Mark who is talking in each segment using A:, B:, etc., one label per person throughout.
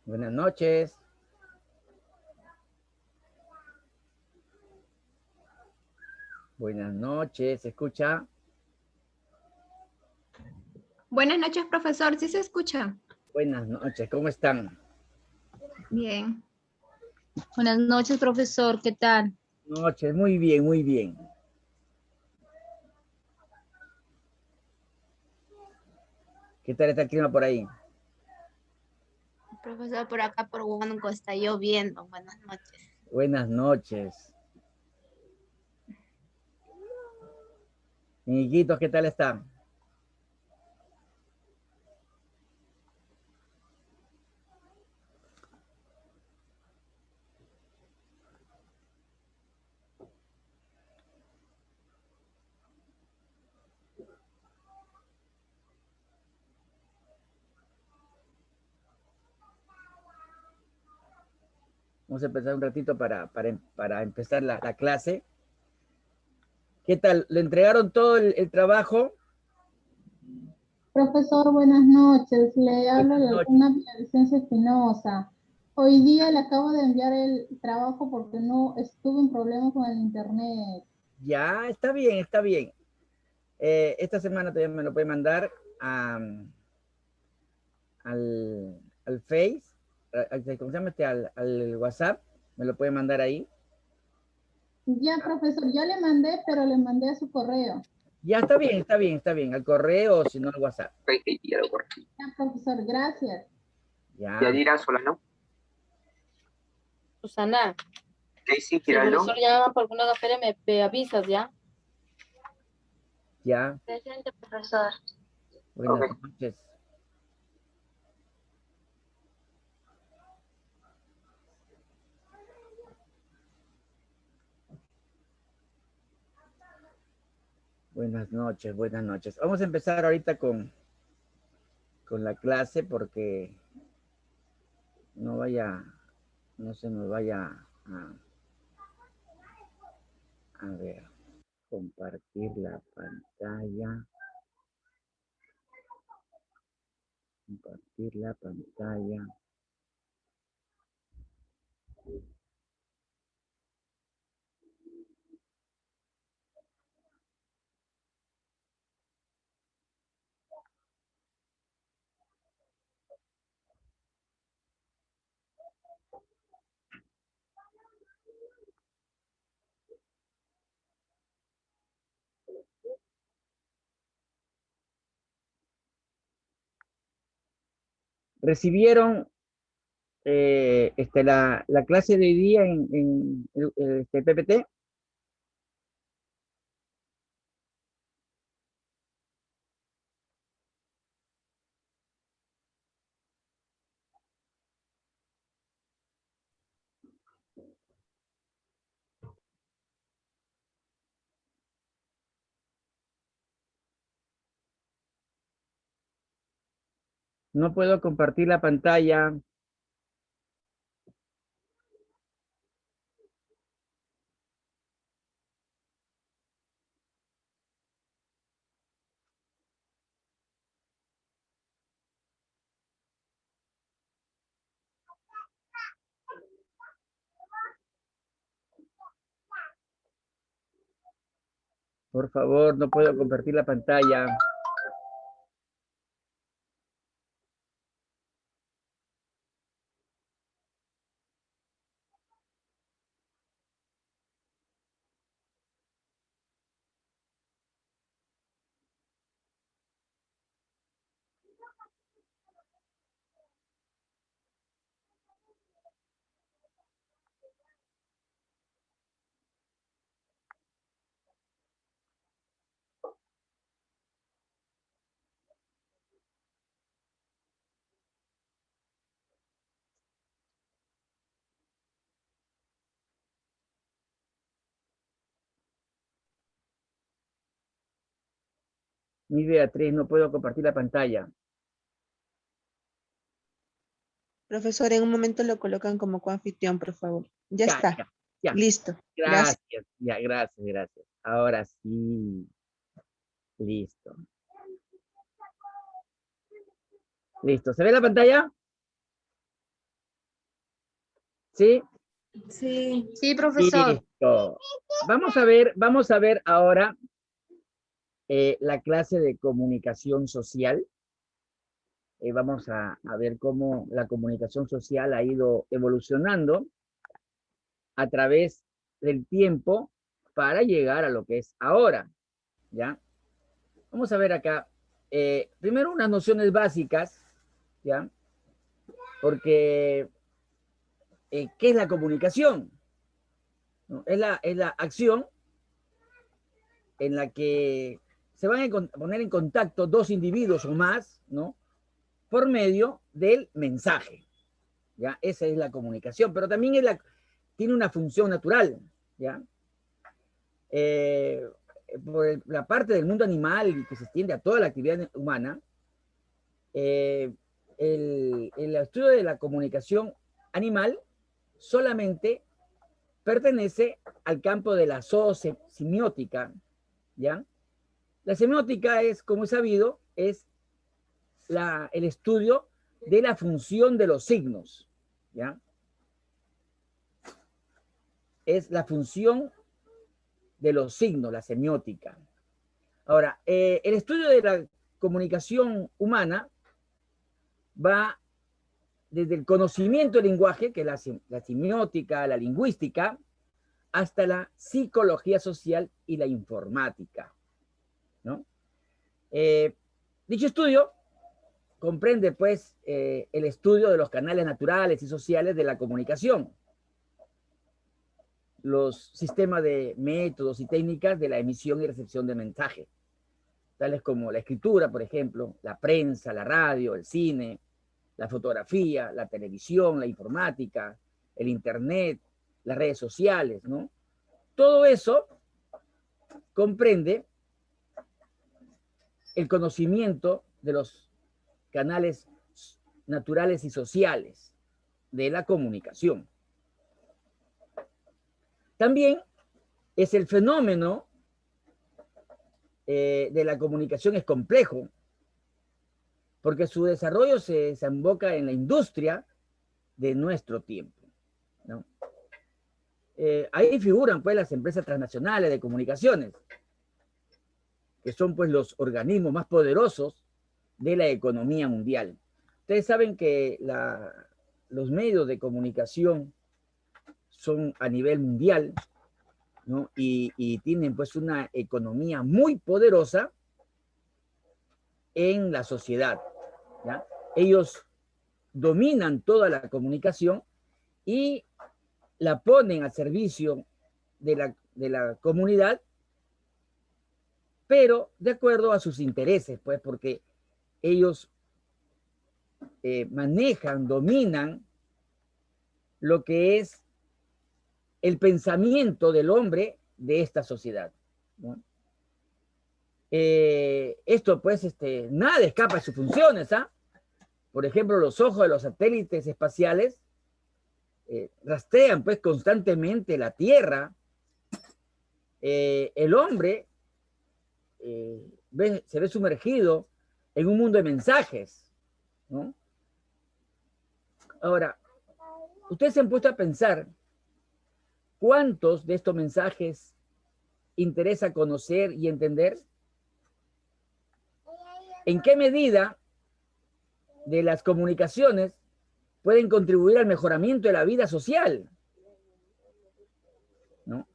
A: Buenas noches. Buenas noches. ¿Se escucha?
B: Buenas noches, profesor. ¿Sí se escucha?
A: Buenas noches. ¿Cómo están?
B: Bien.
C: Buenas noches, profesor. ¿Qué tal?
A: Noches. Muy bien, muy bien. ¿Qué tal está el clima por ahí?
C: Profesor, por acá por Huánuco está lloviendo. Buenas noches.
A: Buenas noches. Amiguitos, ¿qué tal están? Vamos a empezar un ratito para empezar la clase. ¿Qué tal? ¿Le entregaron todo el trabajo?
D: Profesor, buenas noches. Le hablo
A: Buenas
D: la
A: noches.
D: alumna Villavicencio Espinosa. Hoy día le acabo de enviar el trabajo porque no estuve en problemas con el internet.
A: Ya, está bien, está bien. Esta semana todavía me lo puede mandar al Face, ¿cómo se llama este? Al WhatsApp, me lo puede mandar ahí.
D: Ya, profesor, ya le mandé, pero le mandé a su correo.
A: Ya está bien, está bien, está bien. Al correo o si no al WhatsApp.
D: Ya, profesor, gracias.
A: Ya.
E: Yadira Solano.
C: Susana,
E: Daisy
C: si el
E: Giraldo.
C: profesor llama por alguna feria, me avisas, ¿ya?
A: Ya.
C: Presente, profesor.
A: Buenas
E: Ok.
A: noches. Buenas noches, buenas noches. Vamos a empezar ahorita con la clase porque no vaya, no se nos vaya a ver, compartir la pantalla. Compartir la pantalla. Recibieron la clase de hoy día en PPT. No puedo compartir la pantalla. Por favor, no puedo compartir la pantalla. Mi Beatriz, no puedo compartir la pantalla.
F: Profesor, en un momento lo colocan como coanfitrión, por favor. Ya
A: Ya,
F: está.
A: ya, ya.
F: Listo. Gracias.
A: Gracias, ya, gracias, gracias. Ahora sí. Listo. Listo. ¿Se ve la pantalla? ¿Sí?
C: Sí.
B: Sí, profesor.
A: Listo. Vamos a ver ahora la clase de comunicación social. Vamos a ver cómo la comunicación social ha ido evolucionando a través del tiempo para llegar a lo que es ahora, ¿ya? Vamos a ver acá, primero unas nociones básicas, ¿ya? Porque, ¿qué es la comunicación? ¿No? Es la acción en la que se van a poner en contacto dos individuos o más, ¿no? Por medio del mensaje, ¿ya? Esa es la comunicación, pero también tiene una función natural, ¿ya? Por la parte del mundo animal que se extiende a toda la actividad humana, el estudio de la comunicación animal solamente pertenece al campo de la zoosemiótica, ¿ya? La semiótica es, como es sabido, es el estudio de la función de los signos, ¿ya? Es la función de los signos, la semiótica. Ahora, el estudio de la comunicación humana va desde el conocimiento del lenguaje, que es la semiótica, la lingüística, hasta la psicología social y la informática, ¿no? Dicho estudio comprende, pues, el estudio de los canales naturales y sociales de la comunicación, los sistemas de métodos y técnicas de la emisión y recepción de mensajes, tales como la escritura, por ejemplo, la prensa, la radio, el cine, la fotografía, la televisión, la informática, el internet, las redes sociales, ¿no? Todo eso comprende el conocimiento de los canales naturales y sociales de la comunicación. También es el fenómeno de la comunicación es complejo, porque su desarrollo se desemboca en la industria de nuestro tiempo, ¿no? Ahí figuran, pues, las empresas transnacionales de comunicaciones, que son, pues, los organismos más poderosos de la economía mundial. Ustedes saben que los medios de comunicación son a nivel mundial, ¿no? Y tienen, pues, una economía muy poderosa en la sociedad, ¿ya? Ellos dominan toda la comunicación y la ponen al servicio de la comunidad, pero de acuerdo a sus intereses, pues, porque ellos manejan, dominan lo que es el pensamiento del hombre de esta sociedad, ¿no? Esto, pues, nada escapa de sus funciones, ¿ah? Por ejemplo, los ojos de los satélites espaciales rastrean, pues, constantemente la Tierra. El hombre se ve sumergido en un mundo de mensajes, ¿no? Ahora, ustedes se han puesto a pensar cuántos de estos mensajes interesa conocer y entender. ¿En qué medida de las comunicaciones pueden contribuir al mejoramiento de la vida social, ¿no?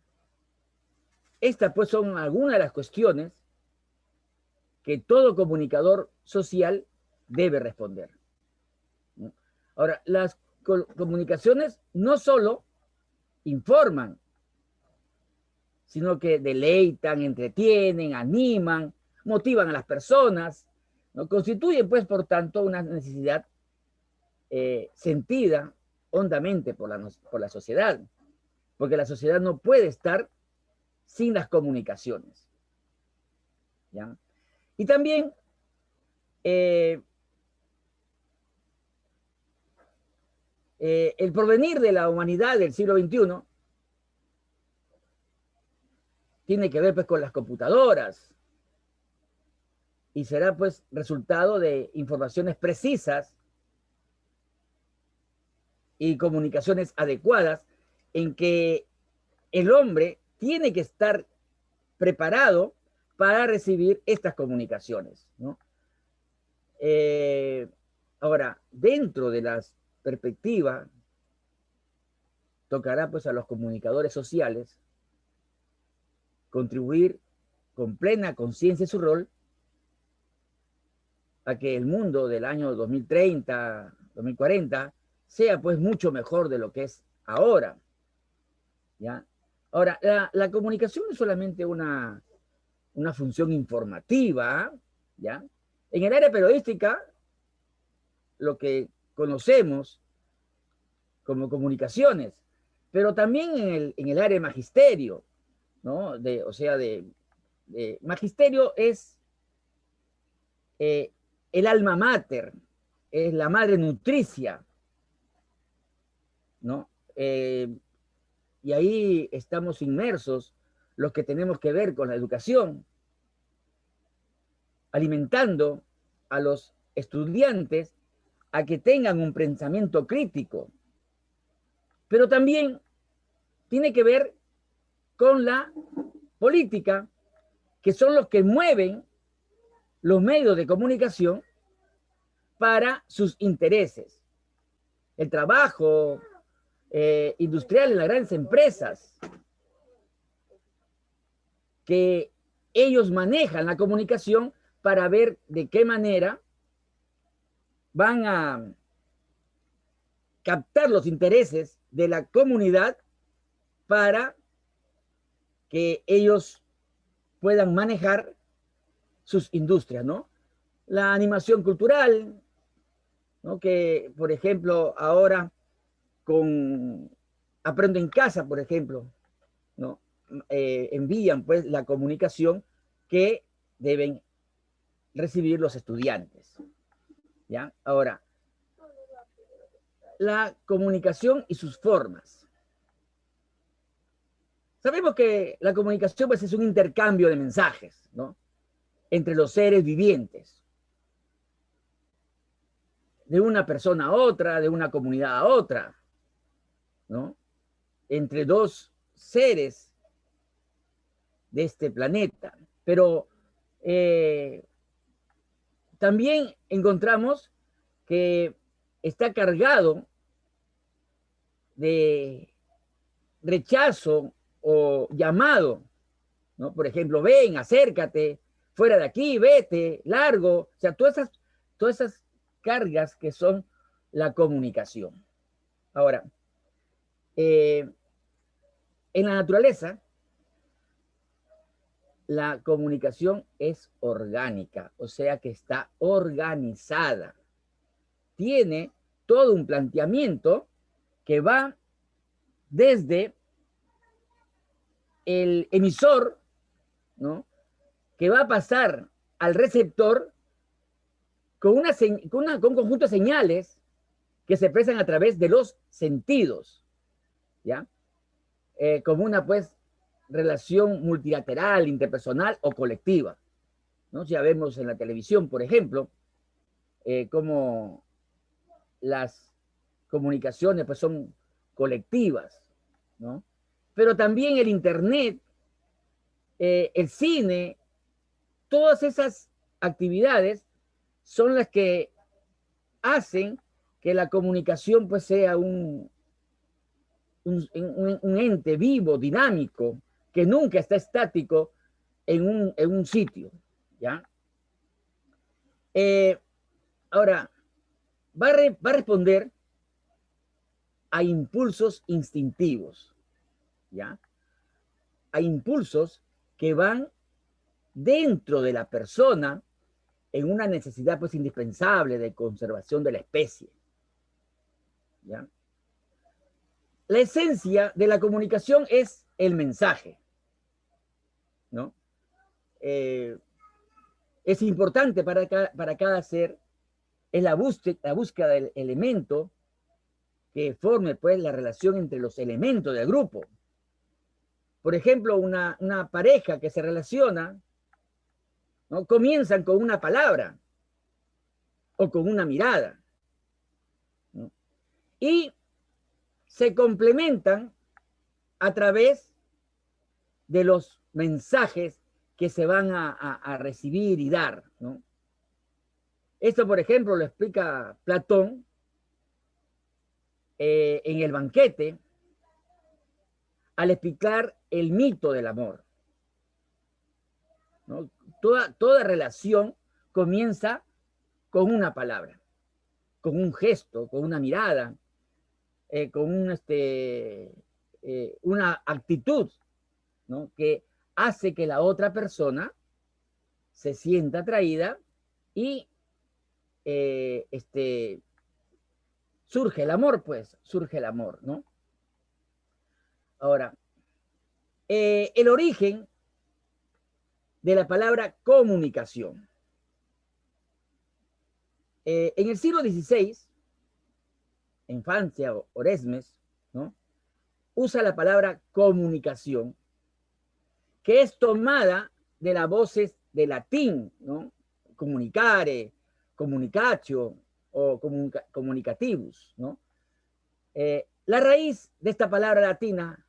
A: Estas, pues, son algunas de las cuestiones que todo comunicador social debe responder, ¿no? Ahora, las comunicaciones no solo informan, sino que deleitan, entretienen, animan, motivan a las personas, ¿no? Constituyen, pues, por tanto, una necesidad sentida hondamente por la sociedad, porque la sociedad no puede estar sin las comunicaciones, ¿ya? Y también el porvenir de la humanidad del siglo XXI tiene que ver, pues, con las computadoras y será, pues, resultado de informaciones precisas y comunicaciones adecuadas en que el hombre tiene que estar preparado para recibir estas comunicaciones, ¿no? Ahora, dentro de las perspectivas, tocará pues a los comunicadores sociales contribuir con plena conciencia de su rol a que el mundo del año 2030, 2040, sea pues mucho mejor de lo que es ahora, ¿ya? Ahora, la comunicación no es solamente una función informativa, ¿ya? En el área periodística, lo que conocemos como comunicaciones, pero también en el área de magisterio, ¿no? Magisterio es el alma mater, es la madre nutricia, ¿no? Y ahí estamos inmersos los que tenemos que ver con la educación, alimentando a los estudiantes a que tengan un pensamiento crítico, pero también tiene que ver con la política, que son los que mueven los medios de comunicación para sus intereses. El trabajo industrial en las grandes empresas, que ellos manejan la comunicación para ver de qué manera van a captar los intereses de la comunidad para que ellos puedan manejar sus industrias, ¿no? La animación cultural, ¿no? Que, por ejemplo, ahora con Aprendo en Casa, por ejemplo, ¿no? Envían pues la comunicación que deben recibir los estudiantes, ¿ya? Ahora, la comunicación y sus formas. Sabemos que la comunicación pues, es un intercambio de mensajes, ¿no? Entre los seres vivientes. De una persona a otra, de una comunidad a otra, ¿no? Entre dos seres de este planeta. Pero también encontramos que está cargado de rechazo o llamado, ¿no? Por ejemplo, ven, acércate, fuera de aquí, vete, largo, o sea, todas esas cargas que son la comunicación. Ahora, en la naturaleza, la comunicación es orgánica, o sea que está organizada. Tiene todo un planteamiento que va desde el emisor, ¿no? Que va a pasar al receptor con un conjunto de señales que se expresan a través de los sentidos, ¿ya? Como una, pues, relación multilateral, interpersonal o colectiva, ¿no? Ya vemos en la televisión, por ejemplo, cómo las comunicaciones, pues, son colectivas, ¿no? Pero también el Internet, el cine, todas esas actividades son las que hacen que la comunicación pues sea un ente vivo, dinámico, que nunca está estático en un sitio, ¿ya? Ahora, va a responder a impulsos instintivos, ¿ya? A impulsos que van dentro de la persona en una necesidad pues indispensable de conservación de la especie, ¿ya? La esencia de la comunicación es el mensaje, ¿no? Es importante para cada ser, es la búsqueda del elemento que forme pues la relación entre los elementos del grupo. Por ejemplo, una pareja que se relaciona, ¿no? Comienzan con una palabra o con una mirada, ¿no? Y se complementan a través de los mensajes que se van a recibir y dar, ¿no? Esto, por ejemplo, lo explica Platón en el banquete al explicar el mito del amor, ¿no? Toda relación comienza con una palabra, con un gesto, con una mirada, con una actitud, ¿no? Que hace que la otra persona se sienta atraída y surge el amor, pues, surge el amor, ¿no? Ahora, el origen de la palabra comunicación. En el siglo XVI, en Francia, Oresmes, ¿no? Usa la palabra comunicación, que es tomada de las voces de latín, ¿no? Comunicare, comunicatio o comunicativus, ¿no? La raíz de esta palabra latina,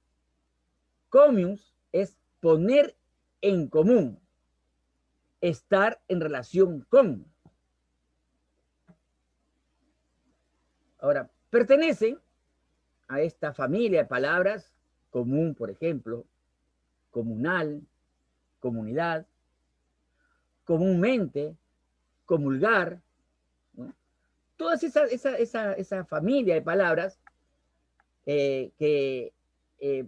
A: comius, es poner en común, estar en relación con. Ahora, pertenecen a esta familia de palabras, común, por ejemplo, comunal, comunidad, comúnmente, comulgar, ¿no? Toda esa familia de palabras que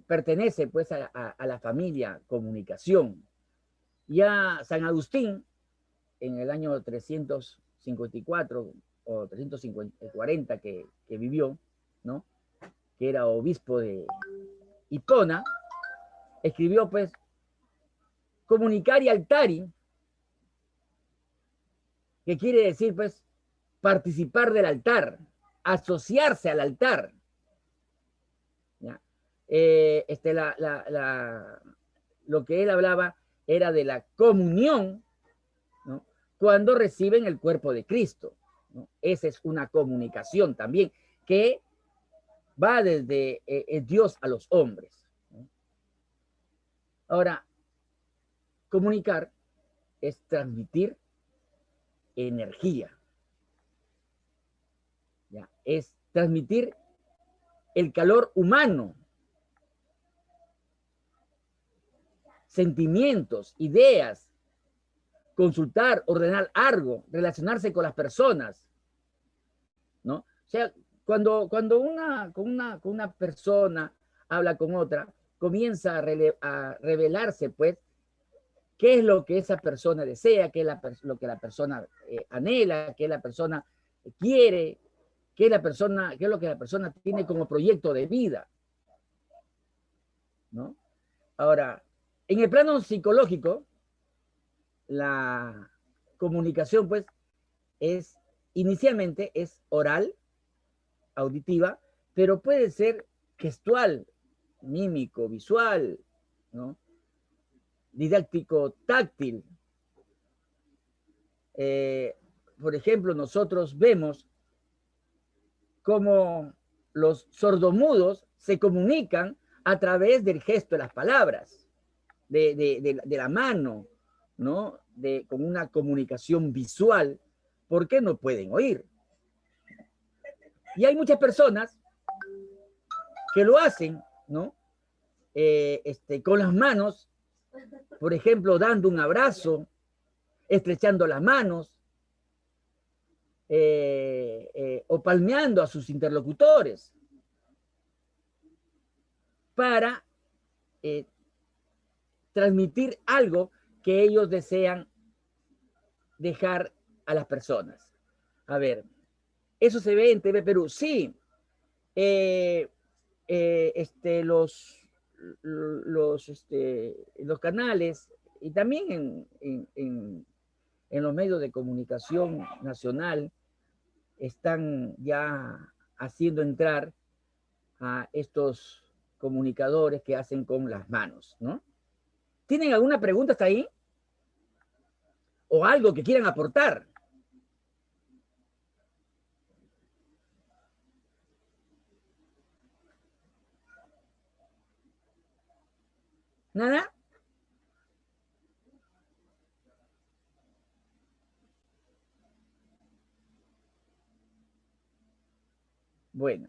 A: pertenece pues a la familia comunicación. Ya San Agustín, en el año 354 o 340 que vivió, ¿no? Que era obispo de Hipona, escribió pues comunicari altari, que quiere decir pues participar del altar, asociarse al altar. ¿Ya? Lo que él hablaba era de la comunión, ¿no? Cuando reciben el cuerpo de Cristo, ¿no? Esa es una comunicación también que va desde Dios a los hombres, ¿no? Ahora, comunicar es transmitir energía, ¿ya? Es transmitir el calor humano, sentimientos, ideas, consultar, ordenar algo, relacionarse con las personas, ¿no? O sea, cuando una persona habla con otra, comienza a revelarse, pues, qué es lo que esa persona desea, qué es lo que la persona anhela, qué la persona quiere, qué es lo que la persona tiene como proyecto de vida, ¿no? Ahora, en el plano psicológico, la comunicación, pues, inicialmente es oral, auditiva, pero puede ser gestual, mímico, visual, ¿no? Didáctico, táctil. Por ejemplo, nosotros vemos cómo los sordomudos se comunican a través del gesto de las palabras, de la mano, ¿no? Con una comunicación visual, porque no pueden oír. Y hay muchas personas que lo hacen, ¿no? Con las manos, por ejemplo, dando un abrazo, estrechando las manos, o palmeando a sus interlocutores para transmitir algo que ellos desean dejar a las personas. A ver, eso se ve en TV Perú. Sí, los canales y también en los medios de comunicación nacional están ya haciendo entrar a estos comunicadores que hacen con las manos, ¿no? ¿Tienen alguna pregunta hasta ahí? ¿O algo que quieran aportar? ¿Nada? Bueno,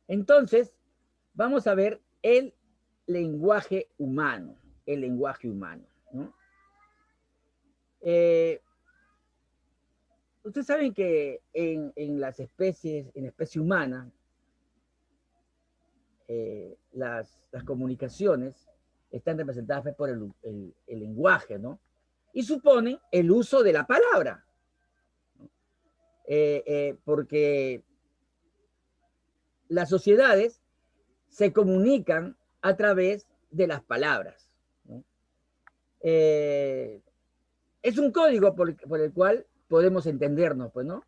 A: entonces vamos a ver el lenguaje humano, ¿no? Ustedes saben que en las especies, en la especie humana, las comunicaciones están representadas por el lenguaje, ¿no? Y suponen el uso de la palabra, ¿no? Porque las sociedades se comunican a través de las palabras, ¿no? Es un código por el cual podemos entendernos, pues, ¿no?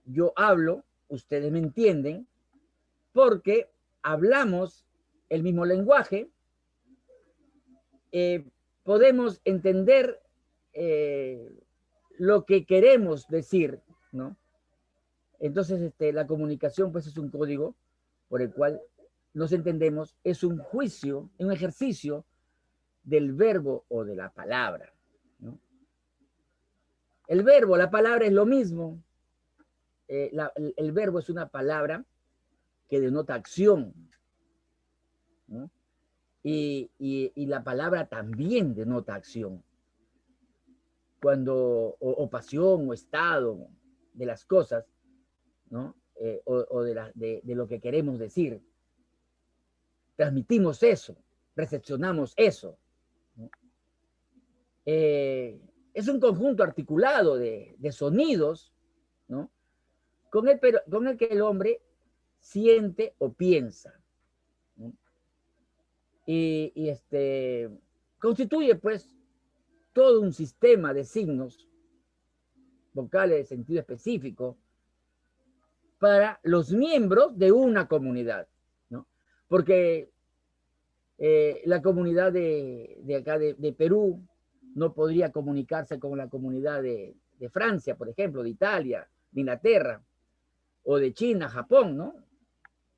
A: Yo hablo, ustedes me entienden, porque hablamos el mismo lenguaje, podemos entender lo que queremos decir, ¿no? Entonces, la comunicación, pues, es un código por el cual nos entendemos, es un juicio, un ejercicio del verbo o de la palabra, ¿no? El verbo, la palabra es lo mismo. El verbo es una palabra que denota acción, ¿no? Y la palabra también denota acción. Cuando, o pasión, o estado de las cosas, ¿no? O de lo que queremos decir. Transmitimos eso, recepcionamos eso, ¿no? Es un conjunto articulado de sonidos, ¿no? Con el que el hombre siente o piensa, ¿no? Y constituye, pues, todo un sistema de signos vocales de sentido específico para los miembros de una comunidad, ¿no? Porque la comunidad de acá de Perú no podría comunicarse con la comunidad de Francia, por ejemplo, de Italia, de Inglaterra, o de China, Japón, ¿no?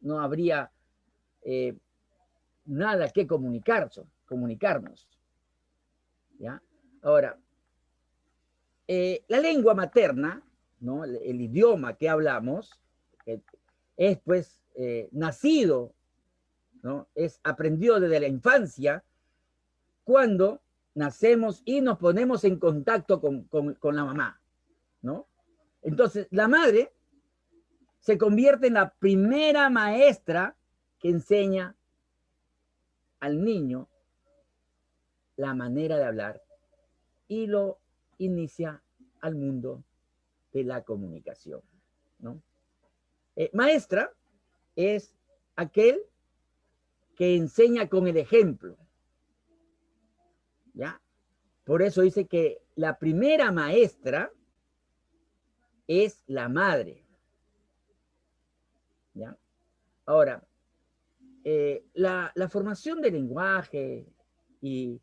A: No habría nada que comunicarnos, ¿ya? Ahora, la lengua materna, ¿no? El idioma que hablamos, es pues nacido, ¿no? Es aprendido desde la infancia, cuando nacemos y nos ponemos en contacto con la mamá, ¿no? Entonces, la madre se convierte en la primera maestra que enseña al niño la manera de hablar y lo inicia al mundo de la comunicación, ¿no? Maestra es aquel que enseña con el ejemplo, ¿ya? Por eso dice que la primera maestra es la madre, ¿ya? Ahora, la formación del lenguaje y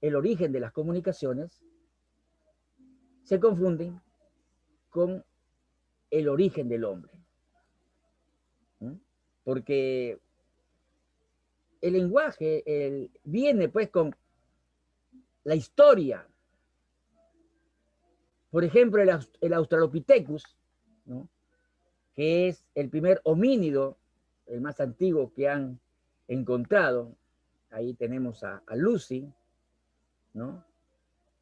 A: el origen de las comunicaciones se confunden con el origen del hombre, ¿no? Porque el lenguaje viene pues con la historia. Por ejemplo, el Australopithecus, ¿no? Que es el primer homínido, el más antiguo que han encontrado. Ahí tenemos a Lucy, ¿no?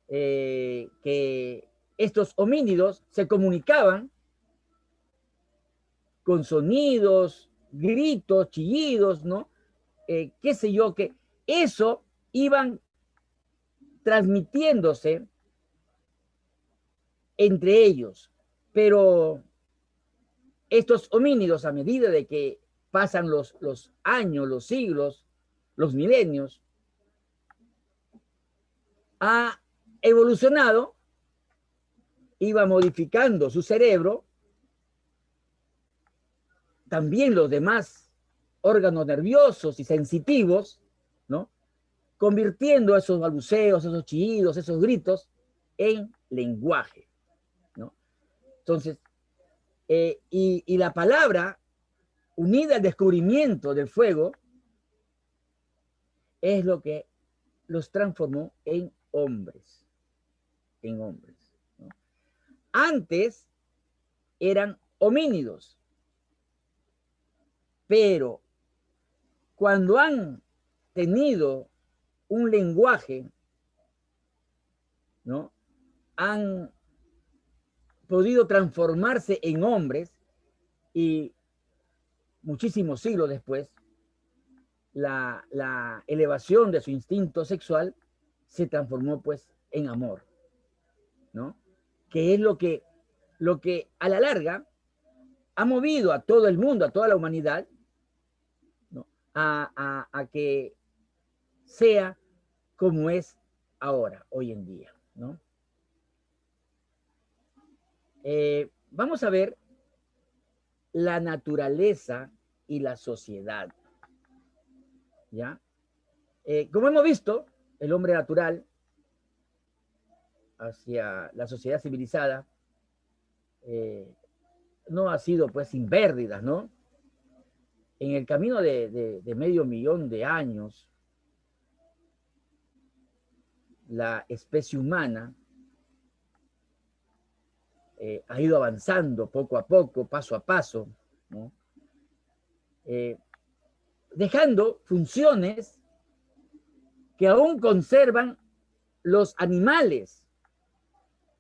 A: Que estos homínidos se comunicaban con sonidos, gritos, chillidos, ¿no? Qué sé yo, que eso iban transmitiéndose entre ellos, pero estos homínidos, a medida de que pasan los años, los siglos, los milenios, ha evolucionado, iba modificando su cerebro, también los demás órganos nerviosos y sensitivos, ¿no? Convirtiendo esos balbuceos, esos chillidos, esos gritos en lenguaje, ¿no? Entonces, y la palabra, unida al descubrimiento del fuego, es lo que los transformó en hombres. En hombres, ¿no? Antes eran homínidos, pero cuando han tenido un lenguaje, ¿no? Han podido transformarse en hombres y muchísimos siglos después, la elevación de su instinto sexual se transformó pues en amor, ¿no? Que es lo que a la larga ha movido a todo el mundo, a toda la humanidad, ¿no? a que sea como es ahora, hoy en día, ¿no? Vamos a ver la naturaleza y la sociedad, ¿ya? Como hemos visto, el hombre natural hacia la sociedad civilizada no ha sido pues sin pérdidas, ¿no? En el camino de medio millón de años, la especie humana ha ido avanzando poco a poco, paso a paso, ¿no? Dejando funciones que aún conservan los animales.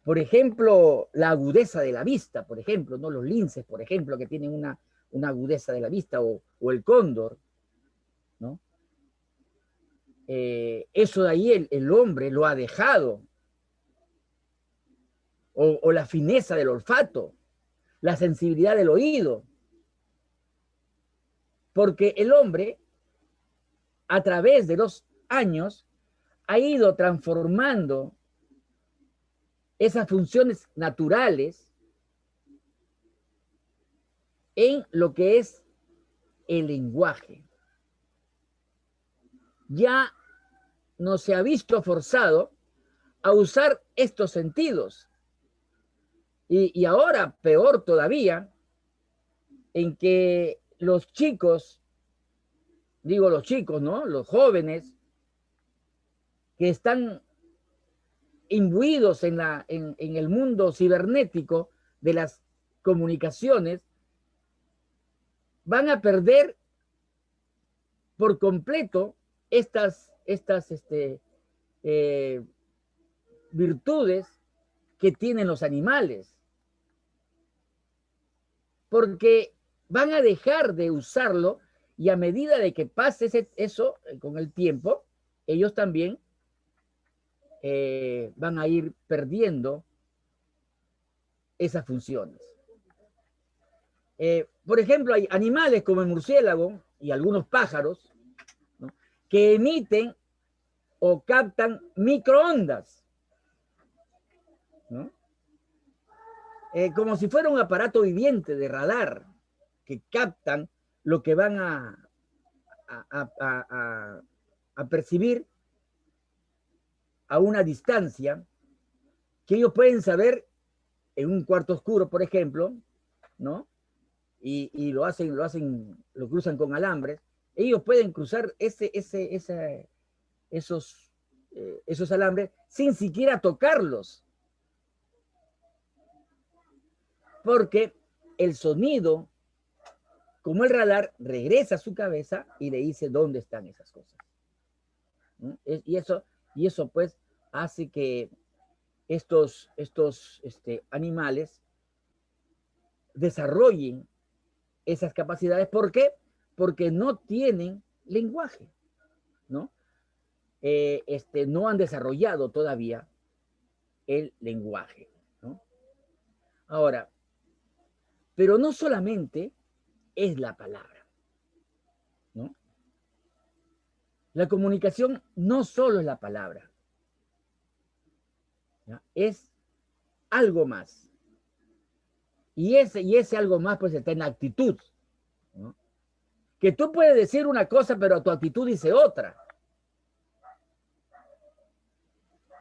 A: Por ejemplo, la agudeza de la vista, por ejemplo, ¿no? Los linces, por ejemplo, que tienen una agudeza de la vista, o el cóndor, ¿no? Eso de ahí el hombre lo ha dejado. O la fineza del olfato, la sensibilidad del oído. Porque el hombre, a través de los años, ha ido transformando esas funciones naturales en lo que es el lenguaje. Ya no se ha visto forzado a usar estos sentidos. Y ahora, peor todavía, en que los chicos, digo los chicos, ¿no? Los jóvenes que están imbuidos en el mundo cibernético de las comunicaciones, van a perder por completo estas virtudes que tienen los animales, porque van a dejar de usarlo, y a medida de que pase eso con el tiempo, ellos también van a ir perdiendo esas funciones. Por ejemplo, hay animales como el murciélago y algunos pájaros, ¿no? Que emiten o captan microondas, ¿no? Como si fuera un aparato viviente de radar, que captan lo que van a percibir a una distancia, que ellos pueden saber en un cuarto oscuro, por ejemplo, ¿no? Y lo cruzan con alambres. Ellos pueden cruzar esos alambres sin siquiera tocarlos, porque el sonido, como el radar, regresa a su cabeza y le dice dónde están esas cosas, ¿no? Y eso pues hace que estos animales desarrollen esas capacidades. ¿Por qué? Porque no tienen lenguaje, ¿no? No han desarrollado todavía el lenguaje, ¿no? Ahora, pero no solamente es la palabra, ¿no? La comunicación no solo es la palabra, ¿ya? Es algo más. Y ese algo más pues está en la actitud, ¿no? Que tú puedes decir una cosa, pero tu actitud dice otra.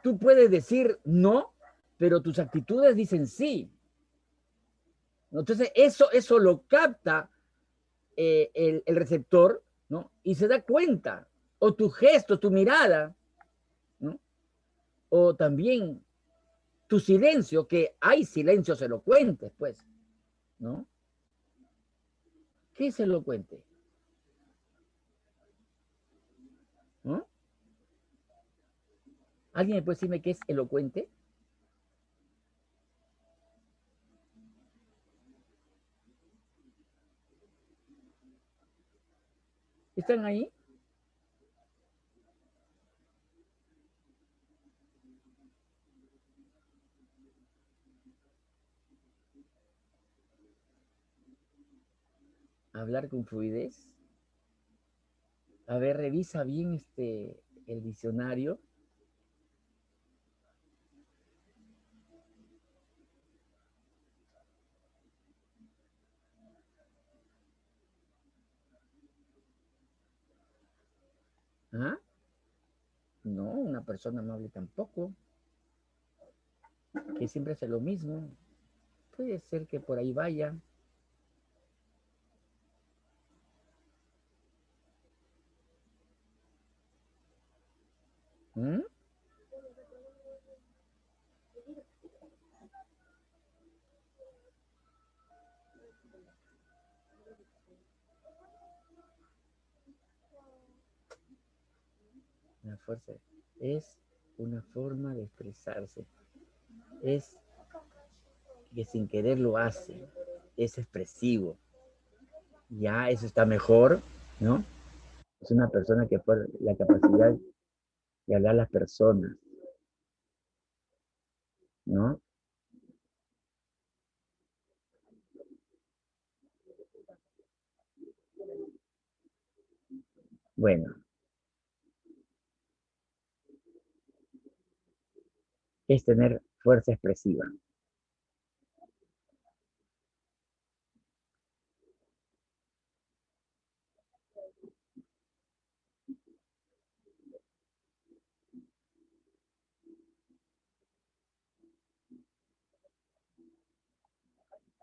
A: Tú puedes decir no, pero tus actitudes dicen sí. Entonces eso lo capta el receptor, ¿no? Y se da cuenta, o tu gesto, tu mirada, ¿no? O también tu silencio, que hay silencios elocuentes, pues, ¿no? ¿Qué es elocuente? ¿No? ¿Alguien me puede decirme qué es elocuente? ¿Están ahí? Hablar con fluidez. A ver, revisa bien el diccionario. ¿Ah? No, una persona amable tampoco. Que siempre hace lo mismo. Puede ser que por ahí vaya. ¿Mm? Una fuerza. Es una forma de expresarse. Es que sin querer lo hace. Es expresivo. Ya, eso está mejor, ¿no? Es una persona que por la capacidad de hablar a las personas, ¿no? Bueno, es tener fuerza expresiva.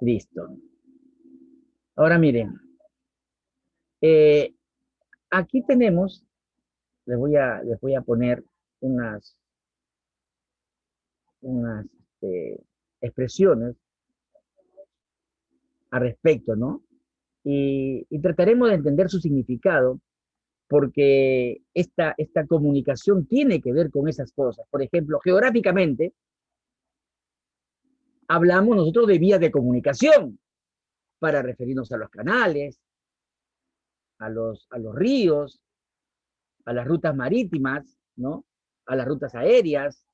A: Listo. Ahora miren, eh, aquí tenemos, les voy a poner unas expresiones al respecto, ¿no? Y trataremos de entender su significado, porque esta comunicación tiene que ver con esas cosas. Por ejemplo, geográficamente, hablamos nosotros de vías de comunicación para referirnos a los canales, a los ríos, a las rutas marítimas, ¿no? A las rutas aéreas,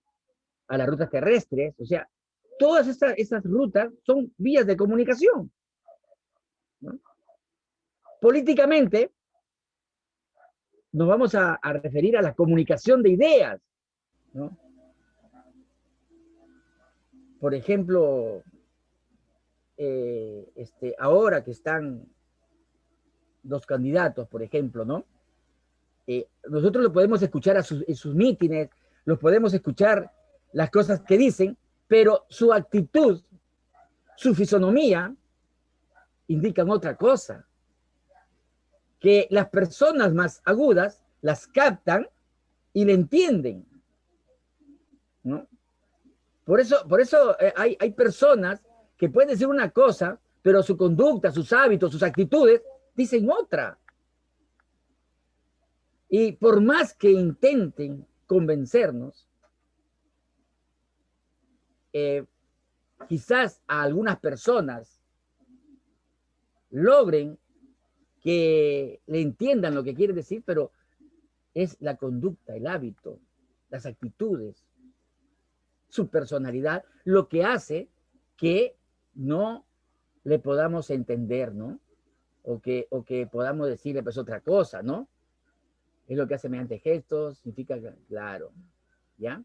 A: a las rutas terrestres. O sea, todas esas rutas son vías de comunicación, ¿no? Políticamente, nos vamos a referir a la comunicación de ideas, ¿no? Por ejemplo, ahora que están los candidatos, por ejemplo, ¿no? Nosotros lo podemos escuchar en sus mítines, los podemos escuchar las cosas que dicen, pero su actitud, su fisonomía, indican otra cosa, que las personas más agudas las captan y le entienden, ¿no? Por eso hay personas que pueden decir una cosa, pero su conducta, sus hábitos, sus actitudes dicen otra. Y por más que intenten convencernos, quizás a algunas personas logren que le entiendan lo que quiere decir, pero es la conducta, el hábito, las actitudes, su personalidad, lo que hace que no le podamos entender, ¿no? O que podamos decirle pues otra cosa, ¿no? Es lo que hace mediante gestos, significa, claro, ¿ya?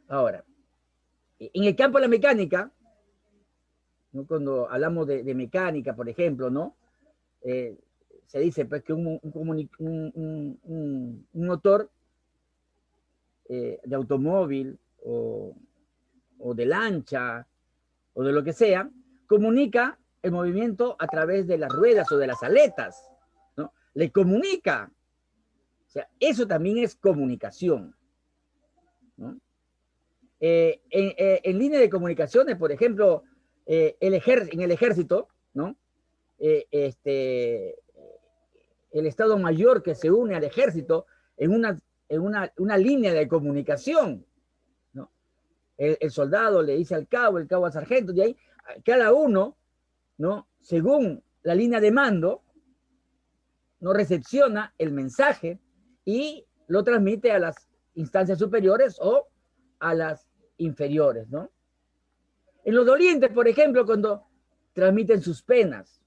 A: Ahora, en el campo de la mecánica, ¿no? Cuando hablamos de mecánica, por ejemplo, ¿no? Se dice pues que un motor de automóvil o de lancha o de lo que sea, comunica el movimiento a través de las ruedas o de las aletas, ¿no? Le comunica. O sea, eso también es comunicación, ¿no? En línea de comunicaciones, por ejemplo, en el ejército, ¿no? El Estado Mayor que se une al ejército en una línea de comunicación, ¿no? El soldado le dice al cabo, el cabo al sargento, y ahí cada uno, ¿no? Según la línea de mando, no recepciona el mensaje y lo transmite a las instancias superiores o a las inferiores, ¿no? En los dolientes, por ejemplo, cuando transmiten sus penas,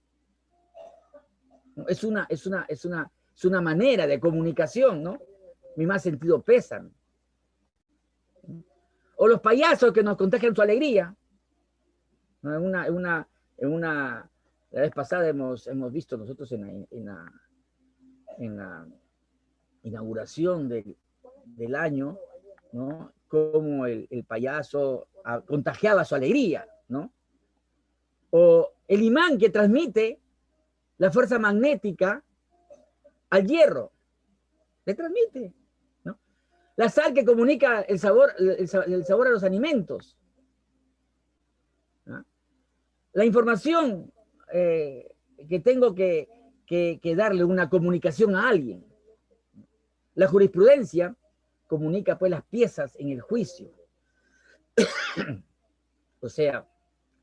A: ¿no? Es una manera de comunicación, ¿no? Mi más sentido pésame. O los payasos que nos contagian su alegría, ¿no? La vez pasada hemos visto nosotros en la inauguración del año, ¿no? Cómo el payaso contagiaba su alegría, ¿no? O el imán que transmite la fuerza magnética al hierro, le transmite, ¿no? La sal que comunica el sabor a los alimentos, ¿no? La información que tengo que darle una comunicación a alguien. La jurisprudencia comunica pues las piezas en el juicio. O sea,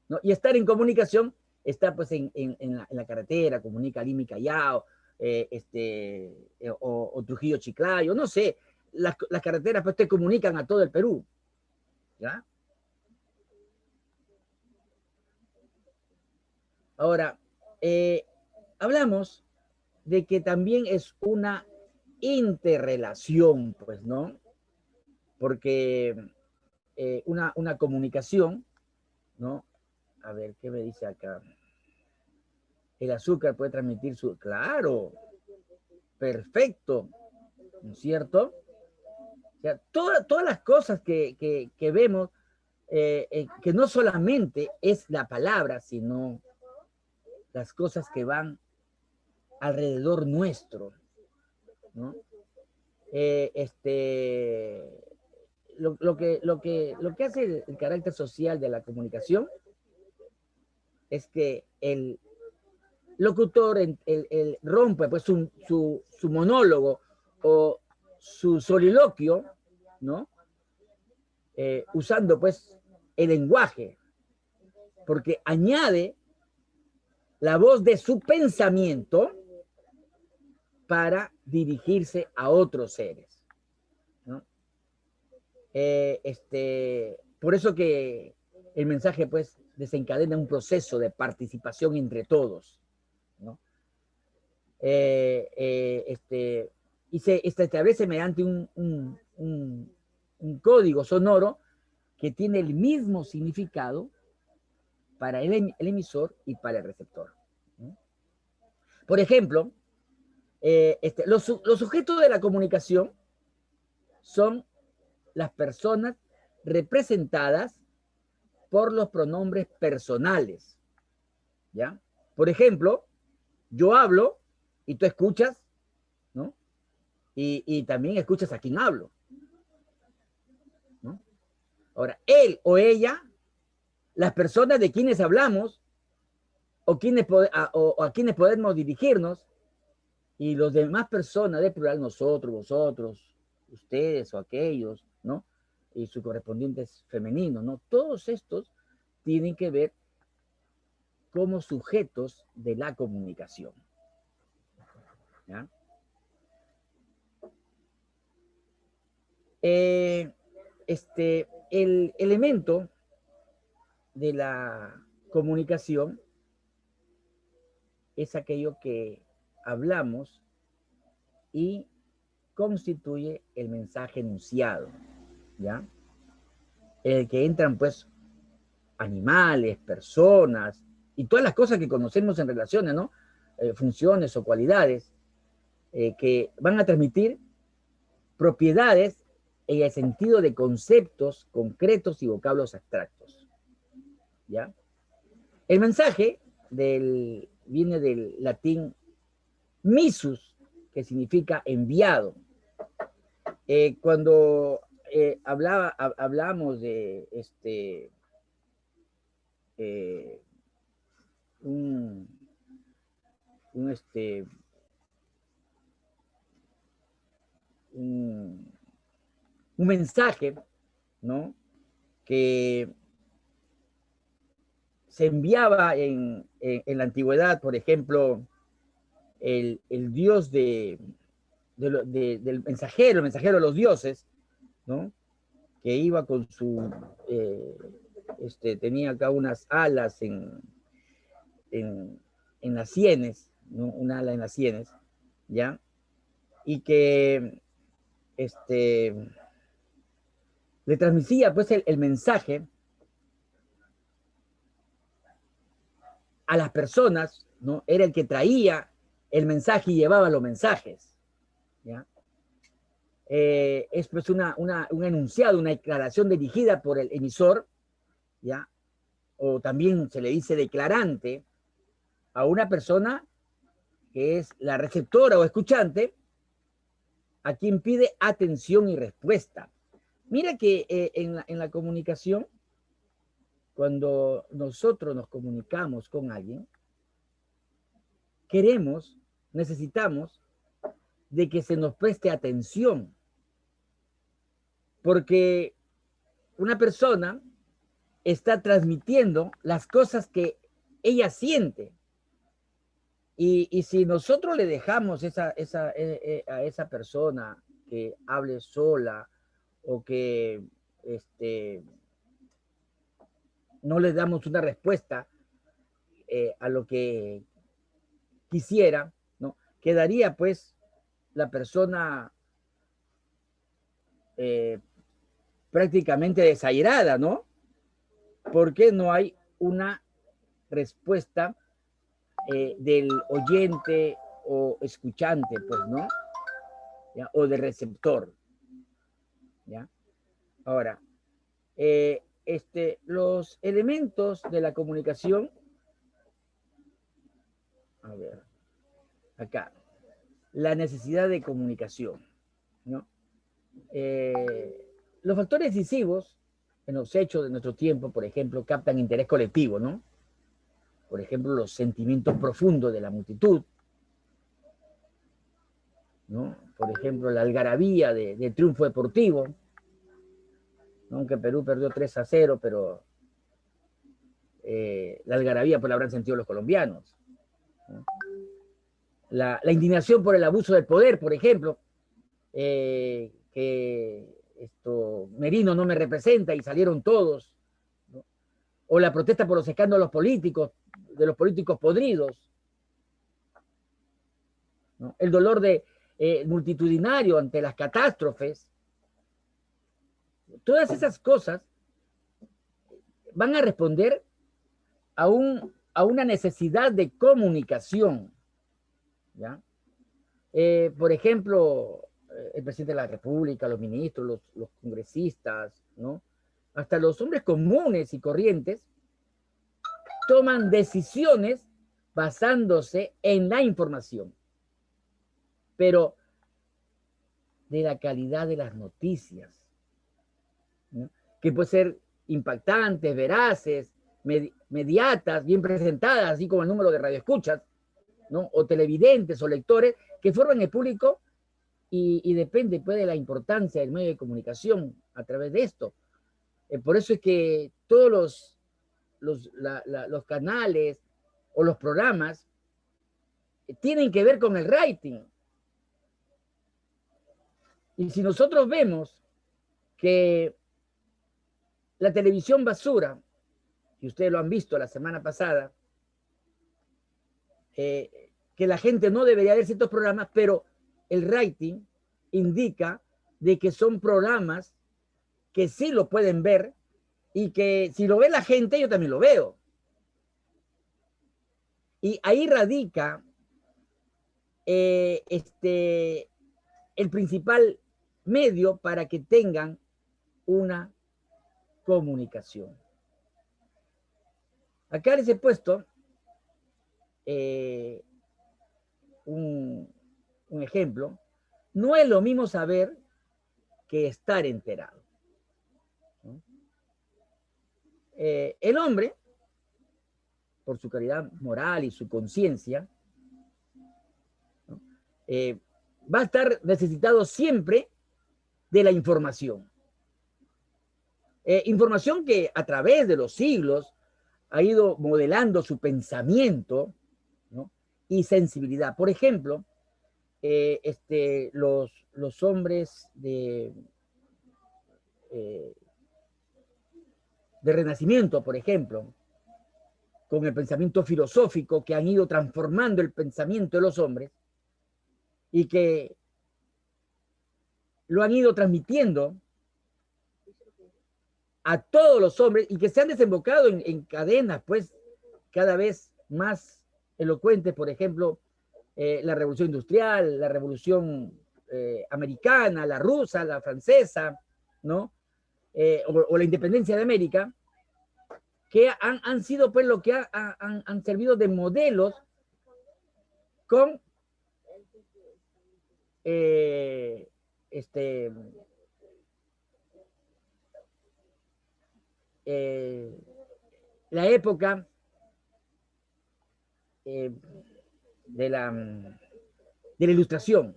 A: ¿no? Y estar en comunicación está pues en la carretera, comunica Lima y Callao, o Trujillo Chiclayo, no sé, las carreteras pues te comunican a todo el Perú, ¿ya? Ahora, hablamos de que también es una interrelación, pues, ¿no? Porque una comunicación, ¿no? A ver, ¿qué me dice acá? El azúcar puede transmitir su... Claro, perfecto, ¿no es cierto? O sea, todas las cosas que vemos, que no solamente es la palabra, sino las cosas que van alrededor nuestro, ¿no? Lo que hace el carácter social de la comunicación es que el locutor rompe pues su monólogo o su soliloquio, ¿no? Usando pues el lenguaje, porque añade la voz de su pensamiento para dirigirse a otros seres, ¿no? Por eso que el mensaje pues desencadena un proceso de participación entre todos, ¿no? Y se establece mediante un código sonoro que tiene el mismo significado para el emisor y para el receptor, ¿no? Por ejemplo, los sujetos de la comunicación son las personas representadas por los pronombres personales, ¿ya? Por ejemplo, yo hablo y tú escuchas, ¿no? Y también escuchas a quien hablo, ¿no? Ahora, él o ella, las personas de quienes hablamos o a quienes podemos dirigirnos, y los demás personas de plural, nosotros, vosotros, ustedes o aquellos, ¿no? Y sus correspondientes femeninos, ¿no? Todos estos tienen que ver como sujetos de la comunicación, ¿ya? El elemento de la comunicación es aquello que hablamos y constituye el mensaje enunciado, ¿ya? El que entran pues animales, personas y todas las cosas que conocemos en relaciones, ¿no? Funciones o cualidades que van a transmitir propiedades en el sentido de conceptos concretos y vocablos abstractos, ¿ya? El mensaje viene del latín missus, que significa enviado. Cuando hablamos de un mensaje, ¿no? Que se enviaba en la antigüedad, por ejemplo, el dios del mensajero, el mensajero de los dioses, ¿no? Que iba con su, tenía acá unas alas en las sienes, ¿no? Un ala en las sienes, ¿ya? Y que le transmitía pues el mensaje a las personas, ¿no? Era el que traía el mensaje y llevaba los mensajes, ¿ya? Es pues un enunciado, una declaración dirigida por el emisor, ¿ya? O también se le dice declarante a una persona que es la receptora o escuchante, a quien pide atención y respuesta. Mira que en la comunicación, cuando nosotros nos comunicamos con alguien, necesitamos de que se nos preste atención, porque una persona está transmitiendo las cosas que ella siente. Y si nosotros le dejamos a esa persona que hable sola o que no le damos una respuesta a lo que quisiera, ¿no? Quedaría pues la persona prácticamente desairada, ¿no? Porque no hay una respuesta del oyente o escuchante, pues, ¿no? ¿Ya? O de receptor, ¿ya? Ahora, los elementos de la comunicación, a ver, acá, la necesidad de comunicación, ¿no? Los factores decisivos en los hechos de nuestro tiempo, por ejemplo, captan interés colectivo, ¿no? Por ejemplo, los sentimientos profundos de la multitud, ¿no? Por ejemplo, la algarabía del triunfo deportivo, ¿no? Aunque Perú perdió 3-0, pero la algarabía pues la habrán sentido los colombianos, ¿no? La indignación por el abuso del poder, por ejemplo, que Merino no me representa y salieron todos, ¿no? O la protesta por los escándalos políticos, de los políticos podridos, ¿no? El dolor multitudinario ante las catástrofes. Todas esas cosas van a responder a una necesidad de comunicación, ¿ya? Por ejemplo, el presidente de la República, los ministros, los congresistas, ¿no? Hasta los hombres comunes y corrientes toman decisiones basándose en la información, pero de la calidad de las noticias, ¿no? Que puede ser impactantes, veraces, mediatas, bien presentadas, así como el número de radioescuchas, ¿no? O televidentes o lectores que forman el público y depende pues, de la importancia del medio de comunicación a través de esto. Por eso es que todos los canales o los programas tienen que ver con el rating. Y si nosotros vemos que la televisión basura, y ustedes lo han visto la semana pasada, que la gente no debería ver ciertos programas, pero el rating indica de que son programas que sí lo pueden ver y que si lo ve la gente, yo también lo veo. Y ahí radica el principal medio para que tengan una comunicación. Acá les he puesto un ejemplo, no es lo mismo saber que estar enterado, ¿no? El hombre, por su calidad moral y su conciencia, ¿no? Va a estar necesitado siempre de la información. Información que a través de los siglos ha ido modelando su pensamiento, ¿no? Y sensibilidad. Por ejemplo, los hombres de Renacimiento, por ejemplo, con el pensamiento filosófico que han ido transformando el pensamiento de los hombres y que lo han ido transmitiendo a todos los hombres y que se han desembocado en cadenas, pues, cada vez más elocuentes, por ejemplo, la revolución industrial, la revolución americana, la rusa, la francesa, ¿no? O la independencia de América, que han sido, pues, lo que han servido de modelos con la época de la Ilustración,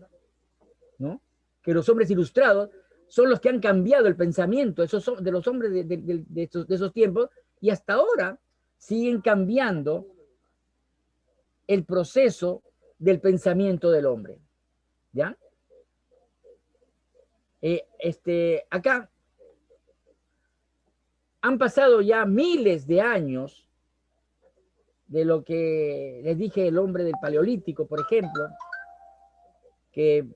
A: ¿no? Que los hombres ilustrados son los que han cambiado el pensamiento de los hombres de esos tiempos, y hasta ahora siguen cambiando el proceso del pensamiento del hombre, ¿ya? Acá han pasado ya miles de años de lo que les dije, el hombre del Paleolítico, por ejemplo, que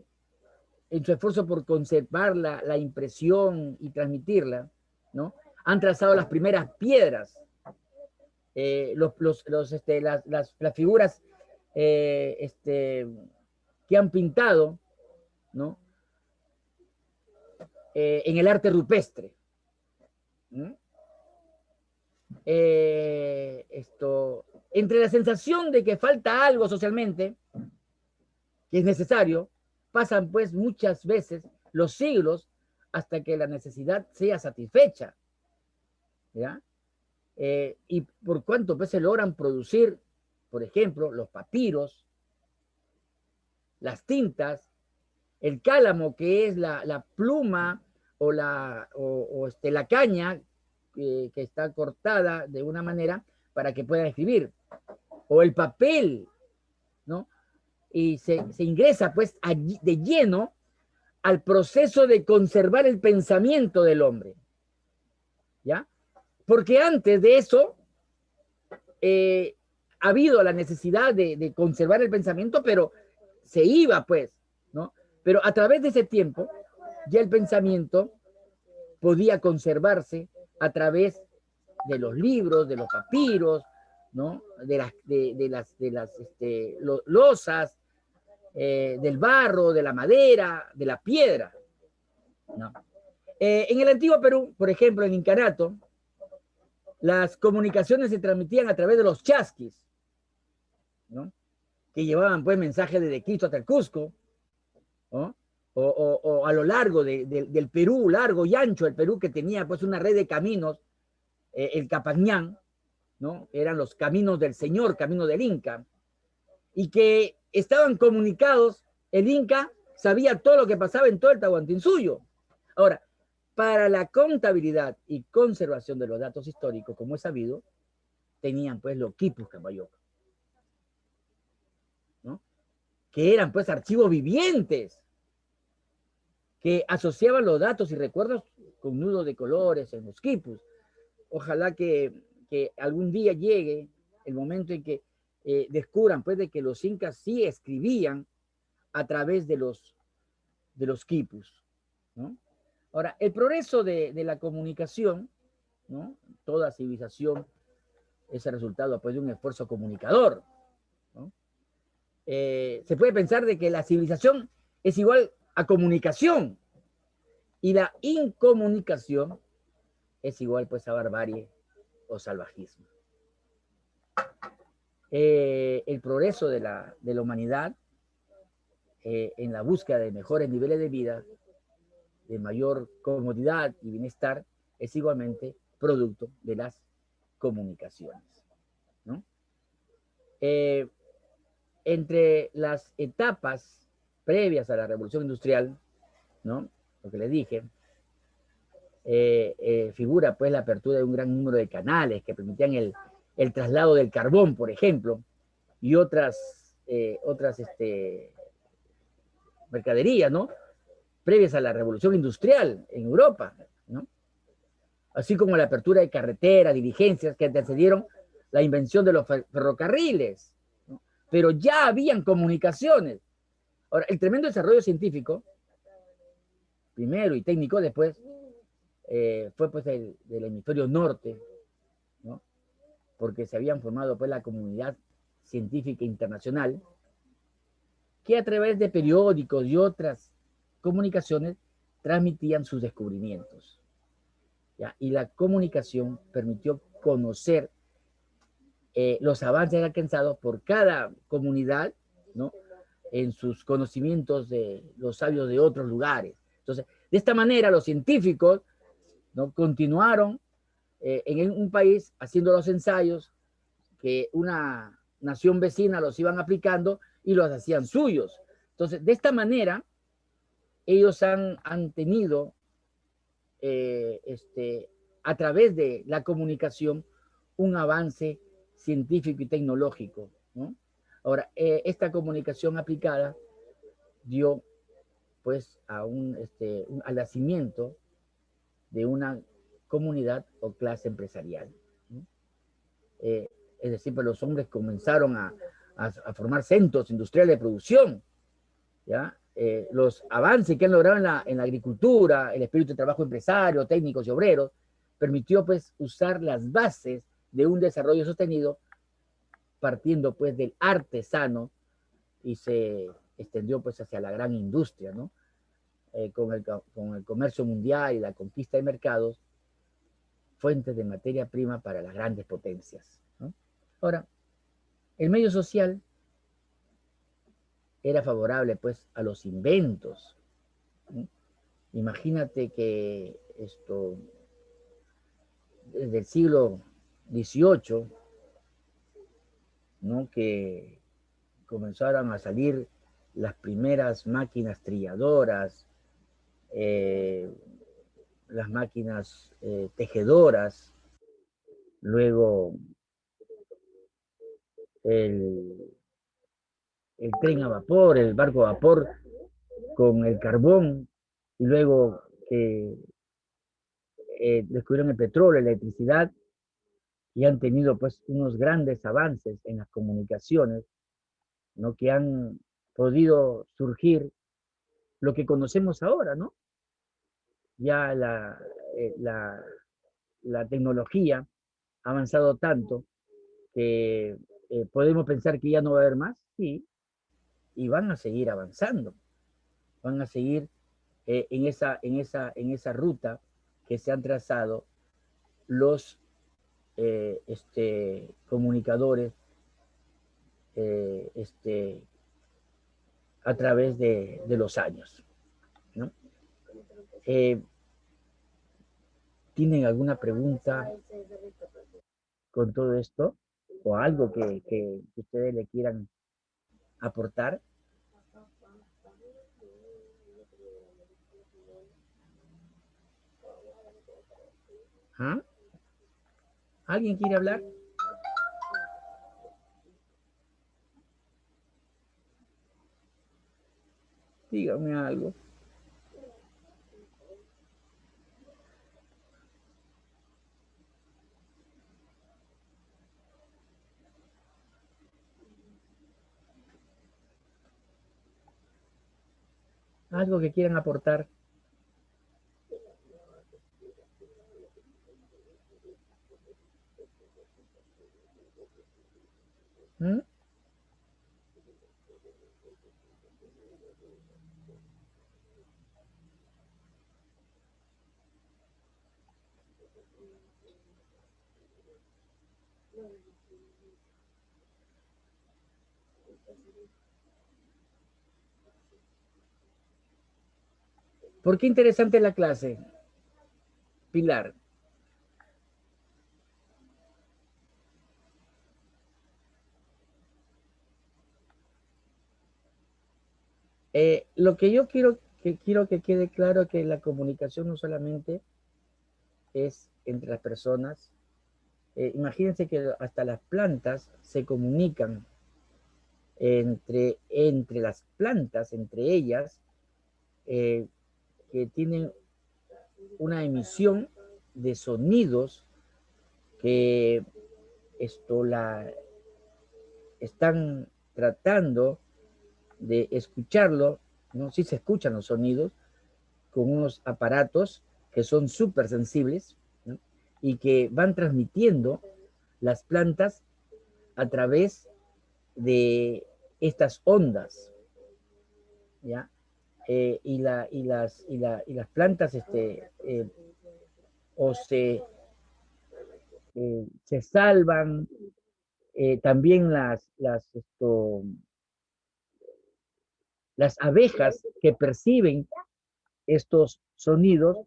A: en su esfuerzo por conservar la impresión y transmitirla, ¿no? Han trazado las primeras piedras, las figuras que han pintado, ¿no? En el arte rupestre. Entre la sensación de que falta algo socialmente, que es necesario, pasan pues muchas veces los siglos hasta que la necesidad sea satisfecha, ¿ya? Y por cuánto pues se logran producir, por ejemplo, los papiros, las tintas, el cálamo, que es la pluma o la caña que está cortada de una manera para que puedan escribir, o el papel, ¿no? Y se ingresa pues de lleno al proceso de conservar el pensamiento del hombre, ¿ya? Porque antes de eso ha habido la necesidad de conservar el pensamiento, pero se iba pues, ¿no? Pero a través de ese tiempo ya el pensamiento podía conservarse a través de los libros, de los papiros, ¿no? De las losas, del barro, de la madera, de la piedra, ¿no? En el antiguo Perú, por ejemplo, en Incanato, las comunicaciones se transmitían a través de los chasquis, ¿no? Que llevaban pues mensajes desde Quito hasta el Cusco, ¿no? O a lo largo del Perú, largo y ancho el Perú, que tenía pues una red de caminos, el Capañán, ¿no? Eran los caminos del Señor, camino del Inca, y que estaban comunicados. El Inca sabía todo lo que pasaba en todo el Tahuantinsuyo. Ahora, para la contabilidad y conservación de los datos históricos, como es sabido, tenían pues los quipus Cambayoc, ¿no? Que eran pues archivos vivientes, que asociaban los datos y recuerdos con nudos de colores en los quipus. Ojalá que algún día llegue el momento en que descubran pues de que los incas sí escribían a través de los quipus, ¿no? Ahora, el progreso de la comunicación, ¿no? Toda civilización es el resultado pues de un esfuerzo comunicador, ¿no? Se puede pensar de que la civilización es igual a comunicación y la incomunicación es igual pues a barbarie o salvajismo. el progreso de la humanidad en la búsqueda de mejores niveles de vida, de mayor comodidad y bienestar, es igualmente producto de las comunicaciones, ¿no? Entre las etapas previas a la revolución industrial, ¿no? Lo que les dije, figura pues la apertura de un gran número de canales que permitían el traslado del carbón, por ejemplo, y otras mercaderías, ¿no? Previas a la revolución industrial en Europa, ¿no? Así como la apertura de carreteras, diligencias que antecedieron la invención de los ferrocarriles, ¿no? Pero ya habían comunicaciones. Ahora, el tremendo desarrollo científico, primero y técnico después, fue pues del hemisferio norte, ¿no? Porque se habían formado pues la comunidad científica internacional, que a través de periódicos y otras comunicaciones transmitían sus descubrimientos, ¿ya? Y la comunicación permitió conocer los avances alcanzados por cada comunidad, ¿no? En sus conocimientos de los sabios de otros lugares. Entonces, de esta manera los científicos, ¿no? Continuaron en un país haciendo los ensayos que una nación vecina los iban aplicando y los hacían suyos. Entonces, de esta manera, ellos han tenido, a través de la comunicación, un avance científico y tecnológico, ¿no? Ahora, esta comunicación aplicada dio pues al nacimiento de una comunidad o clase empresarial, ¿no? Es decir, pues los hombres comenzaron a formar centros industriales de producción, ¿ya? Los avances que han logrado en la agricultura, el espíritu de trabajo empresario, técnicos y obreros, permitió pues usar las bases de un desarrollo sostenido partiendo pues del artesano y se extendió pues hacia la gran industria, ¿no? Con el comercio mundial y la conquista de mercados, fuentes de materia prima para las grandes potencias, ¿no? Ahora, el medio social era favorable pues a los inventos, ¿no? Imagínate que desde el siglo XVIII, ¿no? Que comenzaron a salir las primeras máquinas trilladoras, las máquinas tejedoras, luego el, el tren a vapor, el barco a vapor con el carbón, y luego que descubrieron el petróleo, la electricidad, y han tenido pues unos grandes avances en las comunicaciones, ¿no? Que han podido surgir lo que conocemos ahora, ¿no? Ya la tecnología ha avanzado tanto que podemos pensar que ya no va a haber más, sí, y van a seguir avanzando, van a seguir en esa ruta que se han trazado los comunicadores a través de los años, ¿no? ¿Tienen alguna pregunta con todo esto? ¿O algo que ustedes le quieran aportar? ¿Ah? ¿Alguien quiere hablar? Dígame algo. Algo que quieran aportar. ¿Mm? ¿Por qué interesante la clase, Pilar? Lo que yo quiero que quede claro que la comunicación no solamente es entre las personas. Imagínense que hasta las plantas se comunican entre las plantas, entre ellas, que tienen una emisión de sonidos que están tratando de escucharlo, ¿no? Sí se escuchan los sonidos con unos aparatos que son súper sensibles, ¿no? Y que van transmitiendo las plantas a través de estas ondas, ¿ya? Y las plantas o se salvan, también las abejas que perciben estos sonidos,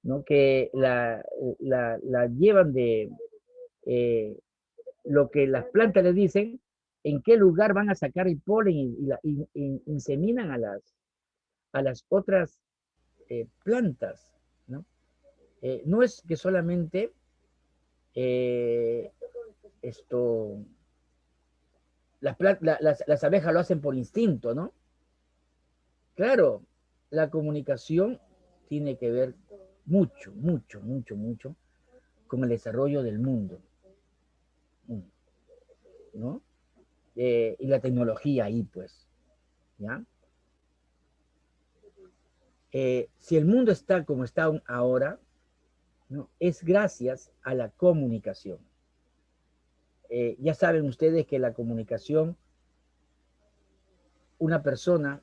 A: ¿no? Que la llevan de lo que las plantas le dicen, en qué lugar van a sacar el polen y inseminan a las otras plantas, ¿no? No es que solamente las abejas lo hacen por instinto, ¿no? Claro, la comunicación tiene que ver mucho, mucho, mucho, mucho con el desarrollo del mundo, ¿no? Y la tecnología ahí, pues, ¿ya? Si el mundo está como está ahora, ¿no? Es gracias a la comunicación. Ya saben ustedes que la comunicación, una persona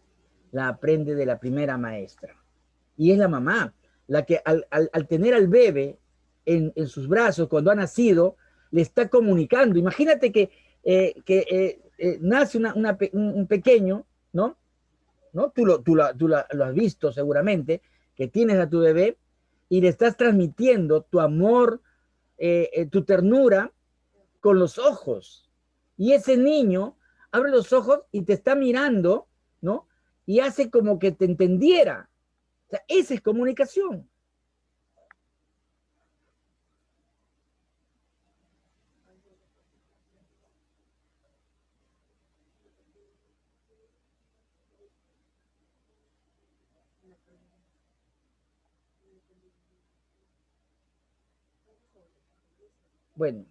A: la aprende de la primera maestra. Y es la mamá, la que al tener al bebé en sus brazos cuando ha nacido, le está comunicando. Imagínate que nace un pequeño, ¿no? Tú lo has visto seguramente, que tienes a tu bebé y le estás transmitiendo tu amor, tu ternura con los ojos. Y ese niño abre los ojos y te está mirando, ¿no? Y hace como que te entendiera. O sea, esa es comunicación. Bueno,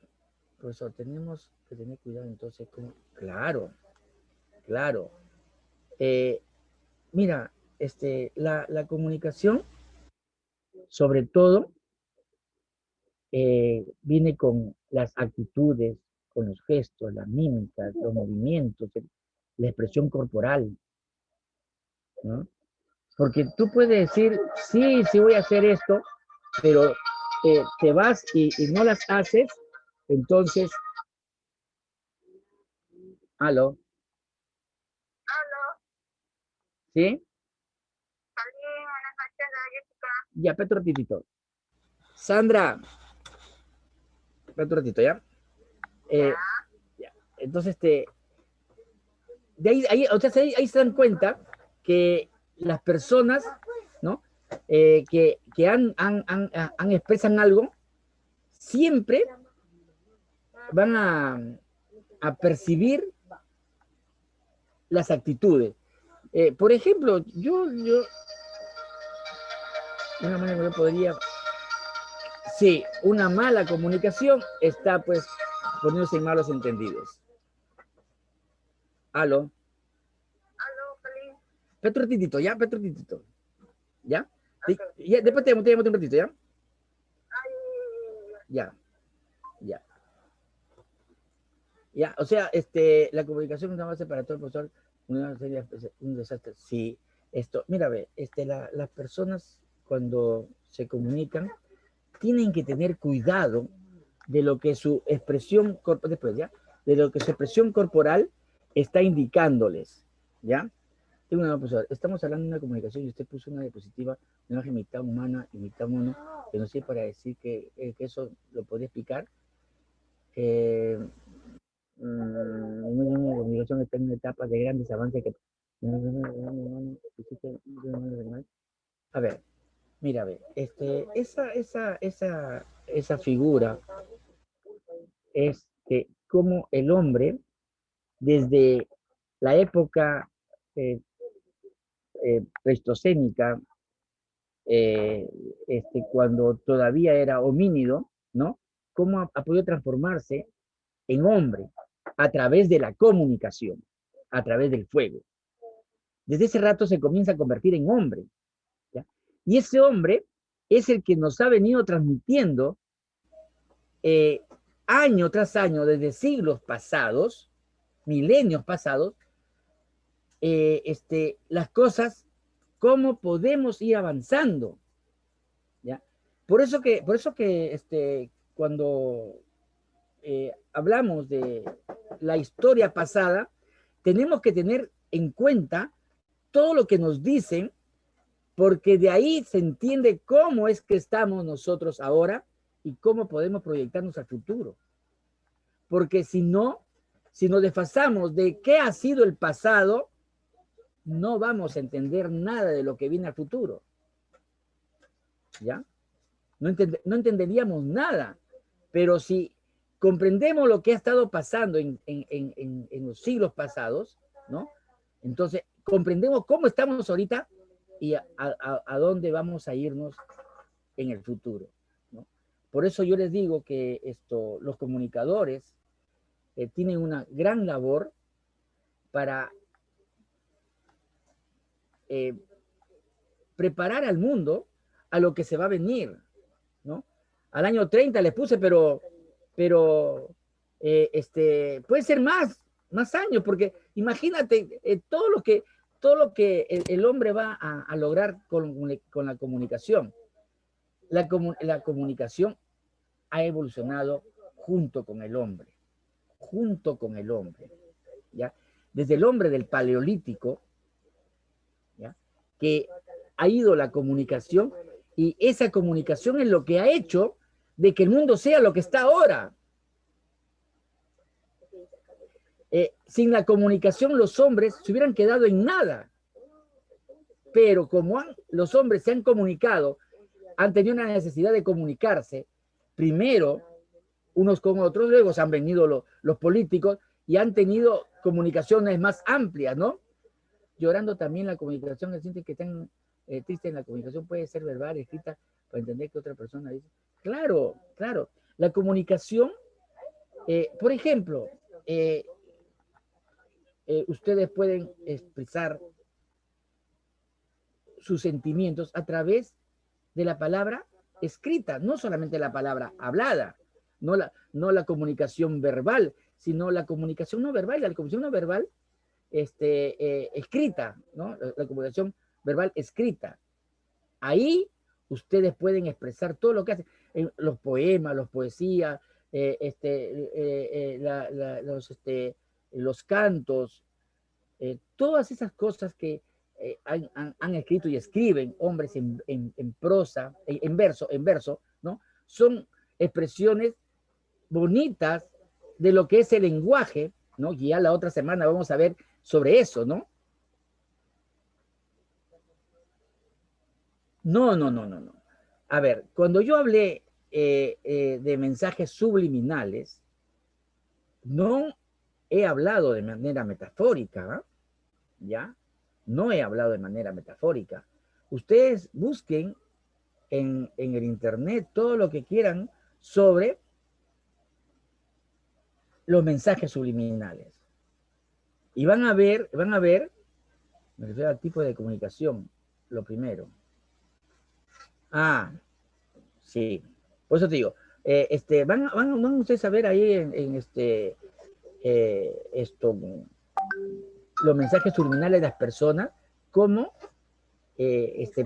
A: profesor, tenemos que tener cuidado entonces con... Claro, claro. Mira, la comunicación, sobre todo, viene con las actitudes, con los gestos, las mímicas, los movimientos, la expresión corporal, ¿no? Porque tú puedes decir, sí, sí voy a hacer esto, pero te vas y no las haces, entonces, aló, ¿sí? Ya, espera un ratito. Sandra, espera un ratito, ¿ya? Ya. Entonces, o sea, ahí se dan cuenta que las personas, ¿no? Que expresan algo, siempre van a percibir las actitudes. Por ejemplo, una manera que yo podría, sí, una mala comunicación está pues poniéndose en malos entendidos. Aló. Petro titito, ¿ya? Petro titito. ¿Ya? Okay. Ya después te llamo un ratito, ¿ya? Ya. Ya. Ya, o sea, la comunicación es una base para todo el profesor, un desastre. Sí, mira, ve, las personas cuando se comunican tienen que tener cuidado de lo que su expresión, después, ¿ya? De lo que su expresión corporal está indicándoles, ¿ya? Tengo una profesora, estamos hablando de una comunicación y usted puso una diapositiva, una imagen mitad humana y mitad mono, que no sé para decir que eso lo podría explicar. Una comunicación está en una etapa de grandes avances que... A ver, mira, a ver, esa figura es que como el hombre, desde la época pleistocénica, cuando todavía era homínido, ¿no? Cómo ha podido transformarse en hombre a través de la comunicación, a través del fuego. Desde ese rato se comienza a convertir en hombre, ¿ya? Y ese hombre es el que nos ha venido transmitiendo año tras año, desde siglos pasados, milenios pasados, las cosas, cómo podemos ir avanzando, ¿ya? Por eso que cuando hablamos de la historia pasada, tenemos que tener en cuenta todo lo que nos dicen, porque de ahí se entiende cómo es que estamos nosotros ahora y cómo podemos proyectarnos al futuro. Porque si nos desfasamos de qué ha sido el pasado, no vamos a entender nada de lo que viene al futuro. ¿Ya? No entenderíamos nada. Pero si comprendemos lo que ha estado pasando en los siglos pasados, ¿no? Entonces, comprendemos cómo estamos ahorita y a dónde vamos a irnos en el futuro, ¿no? Por eso yo les digo que los comunicadores tienen una gran labor para preparar al mundo a lo que se va a venir, ¿no? Al año 30 les puse, pero puede ser más años, porque imagínate todo lo que el hombre va a lograr con la comunicación. La comunicación ha evolucionado junto con el hombre, ¿ya? Desde el hombre del Paleolítico, ¿ya? Que ha ido la comunicación, y esa comunicación es lo que ha hecho de que el mundo sea lo que está ahora. Sin la comunicación los hombres se hubieran quedado en nada. Pero como los hombres se han comunicado, han tenido una necesidad de comunicarse, primero unos con otros, luego se han venido los políticos y han tenido comunicaciones más amplias, ¿no? Llorando también la comunicación, se siente que están triste en la comunicación, puede ser verbal, escrita, para entender que otra persona dice. Claro, la comunicación, por ejemplo, ustedes pueden expresar sus sentimientos a través de la palabra escrita, no solamente la palabra hablada, no la comunicación verbal, sino la comunicación no verbal, la comunicación no verbal escrita, ¿no? La comunicación verbal escrita. Ahí ustedes pueden expresar todo lo que hacen, los poemas, las poesías, los cantos, todas esas cosas que han escrito y escriben hombres en prosa, en verso, ¿no? Son expresiones bonitas de lo que es el lenguaje, ¿no? Y ya la otra semana vamos a ver sobre eso, ¿no? No. A ver, cuando yo hablé de mensajes subliminales, no he hablado de manera metafórica, ¿ya? No he hablado de manera metafórica. Ustedes busquen en el internet todo lo que quieran sobre los mensajes subliminales. Y van a ver, me refiero al tipo de comunicación, lo primero. Sí. Por eso te digo, van ustedes a ver ahí los mensajes subliminales de las personas, cómo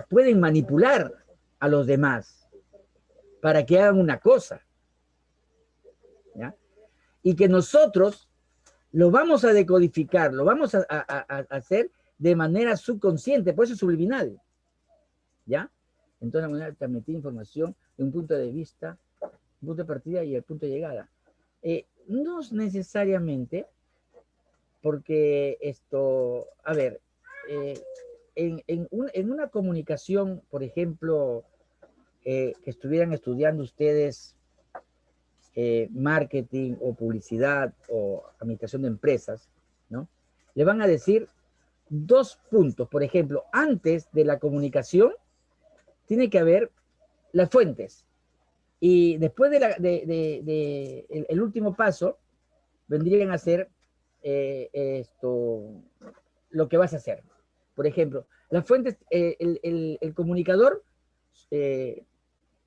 A: pueden manipular a los demás para que hagan una cosa, ¿ya? Y que nosotros lo vamos a decodificar, lo vamos a hacer de manera subconsciente, por eso es subliminal. ¿Ya? Entonces, la manera de transmitir información de un punto de vista, un punto de partida y el punto de llegada. No es necesariamente, porque esto, a ver, en una comunicación, por ejemplo, que estuvieran estudiando ustedes marketing o publicidad o administración de empresas, ¿no? Le van a decir 2 puntos. Por ejemplo, antes de la comunicación, tiene que haber las fuentes. Y después el último paso, vendrían a ser lo que vas a hacer. Por ejemplo, las fuentes, el comunicador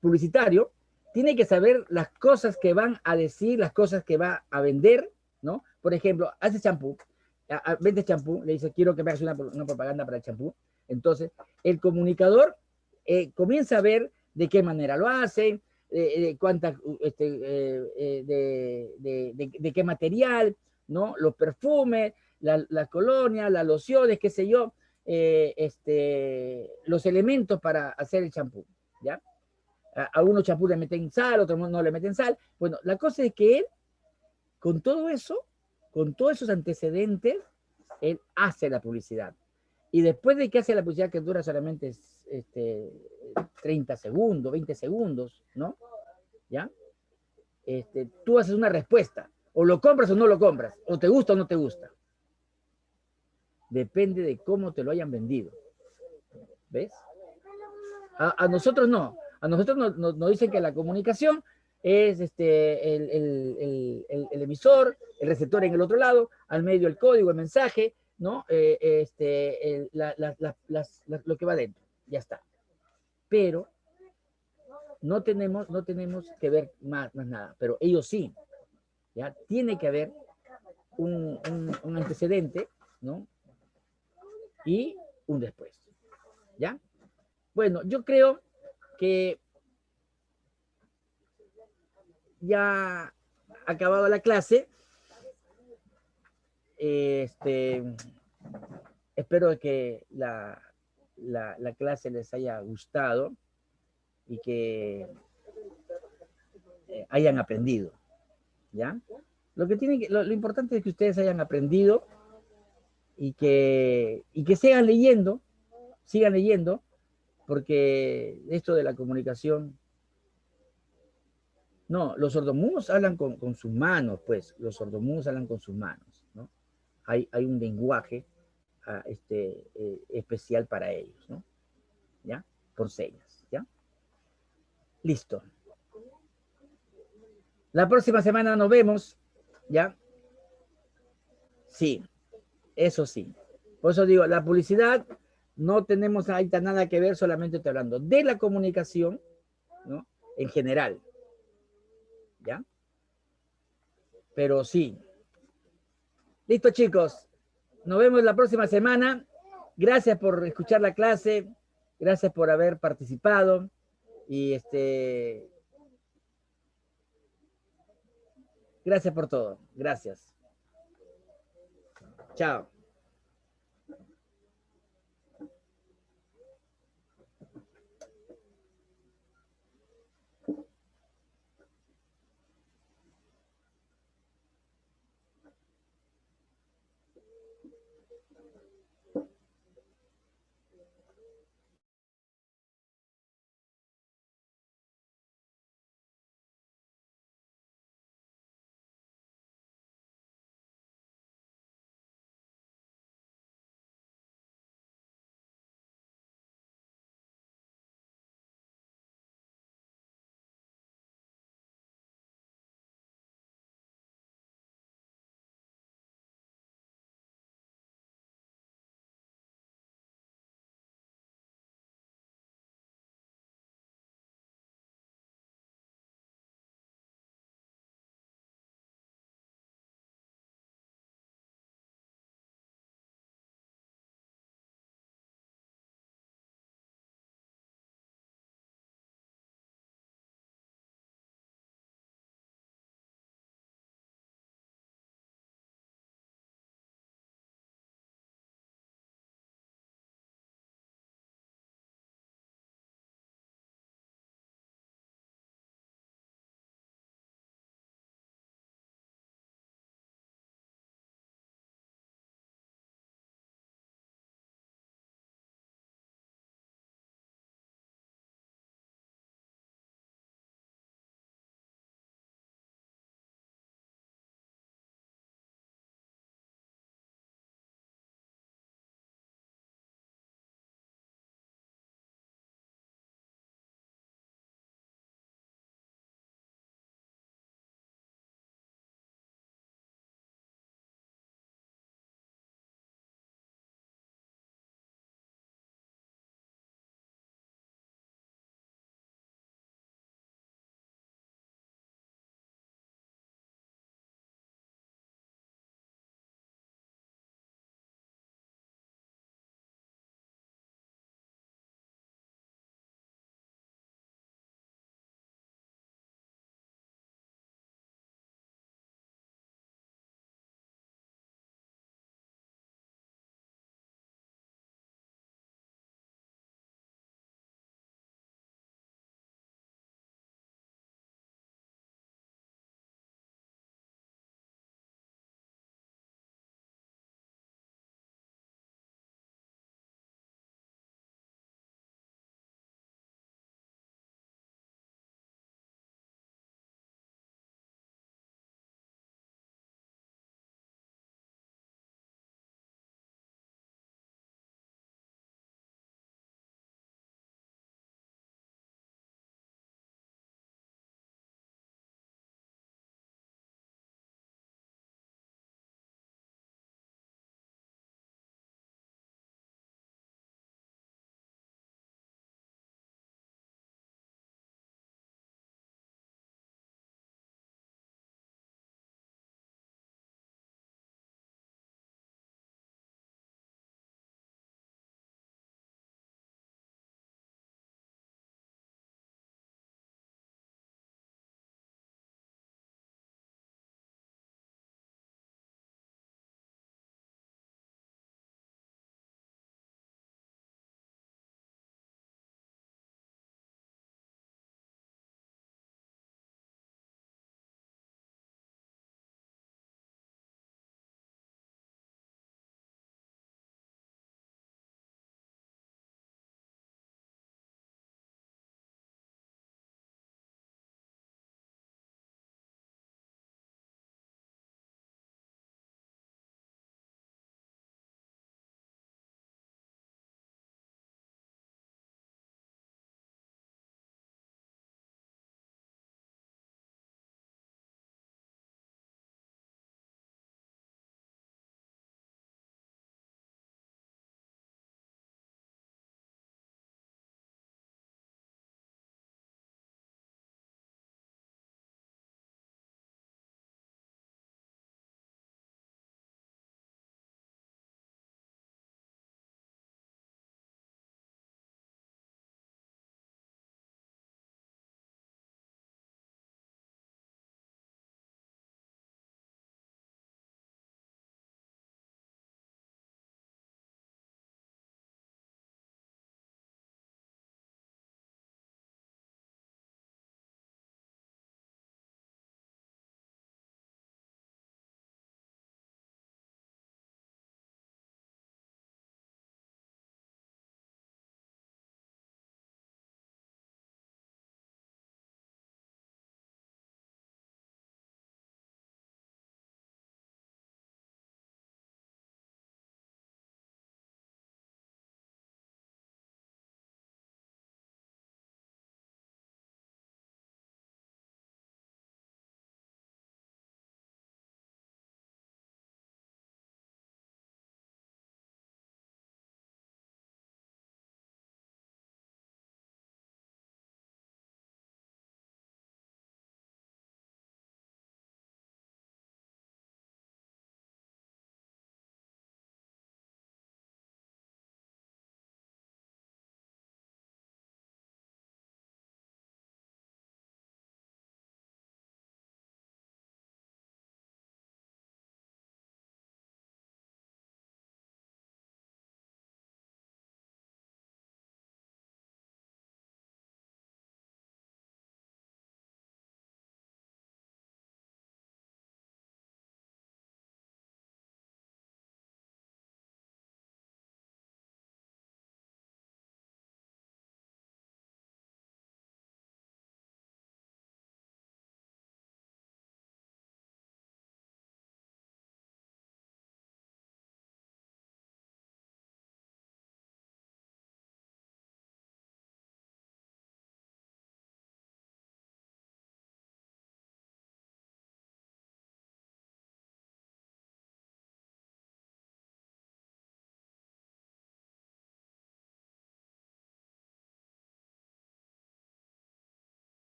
A: publicitario tiene que saber las cosas que van a decir, las cosas que va a vender, ¿no? Por ejemplo, hace champú, vende champú, le dice, quiero que me hagas una propaganda para el champú. Entonces, el comunicador comienza a ver de qué manera lo hace, de qué material, ¿no? Los perfumes, la colonia, las lociones, qué sé yo, los elementos para hacer el champú, ¿ya? A unos champú le meten sal, a otros no le meten sal. Bueno, la cosa es que él, con todo eso, con todos esos antecedentes, él hace la publicidad. Y después de que hace la publicidad, que dura solamente 30 segundos, 20 segundos, ¿no? ¿Ya? Tú haces una respuesta. O lo compras o no lo compras. O te gusta o no te gusta. Depende de cómo te lo hayan vendido. ¿Ves? A nosotros no. A nosotros nos dicen que la comunicación es el emisor, el receptor en el otro lado, al medio el código, el mensaje, ¿no? Lo que va dentro. Ya está. Pero no tenemos que ver más nada. Pero ellos sí. ¿Ya? Tiene que haber un antecedente, ¿no? Y un después. ¿Ya? Bueno, yo creo que ya ha acabado la clase. Espero que la clase les haya gustado y que hayan aprendido. ¿Ya? Lo importante es que ustedes hayan aprendido y que sigan leyendo, porque esto de la comunicación, no, los sordomudos hablan con sus manos, pues, los sordomudos hablan con sus manos, ¿no? Hay un lenguaje especial para ellos, ¿no? ¿Ya? Por señas, ¿ya? Listo. La próxima semana nos vemos, ¿ya? Sí, eso sí. Por eso digo, la publicidad no tenemos ahorita nada que ver, solamente estoy hablando de la comunicación, ¿no? En general, ¿ya? Pero sí. Listo, chicos. Nos vemos la próxima semana. Gracias por escuchar la clase. Gracias por haber participado. Y gracias por todo. Gracias. Chao.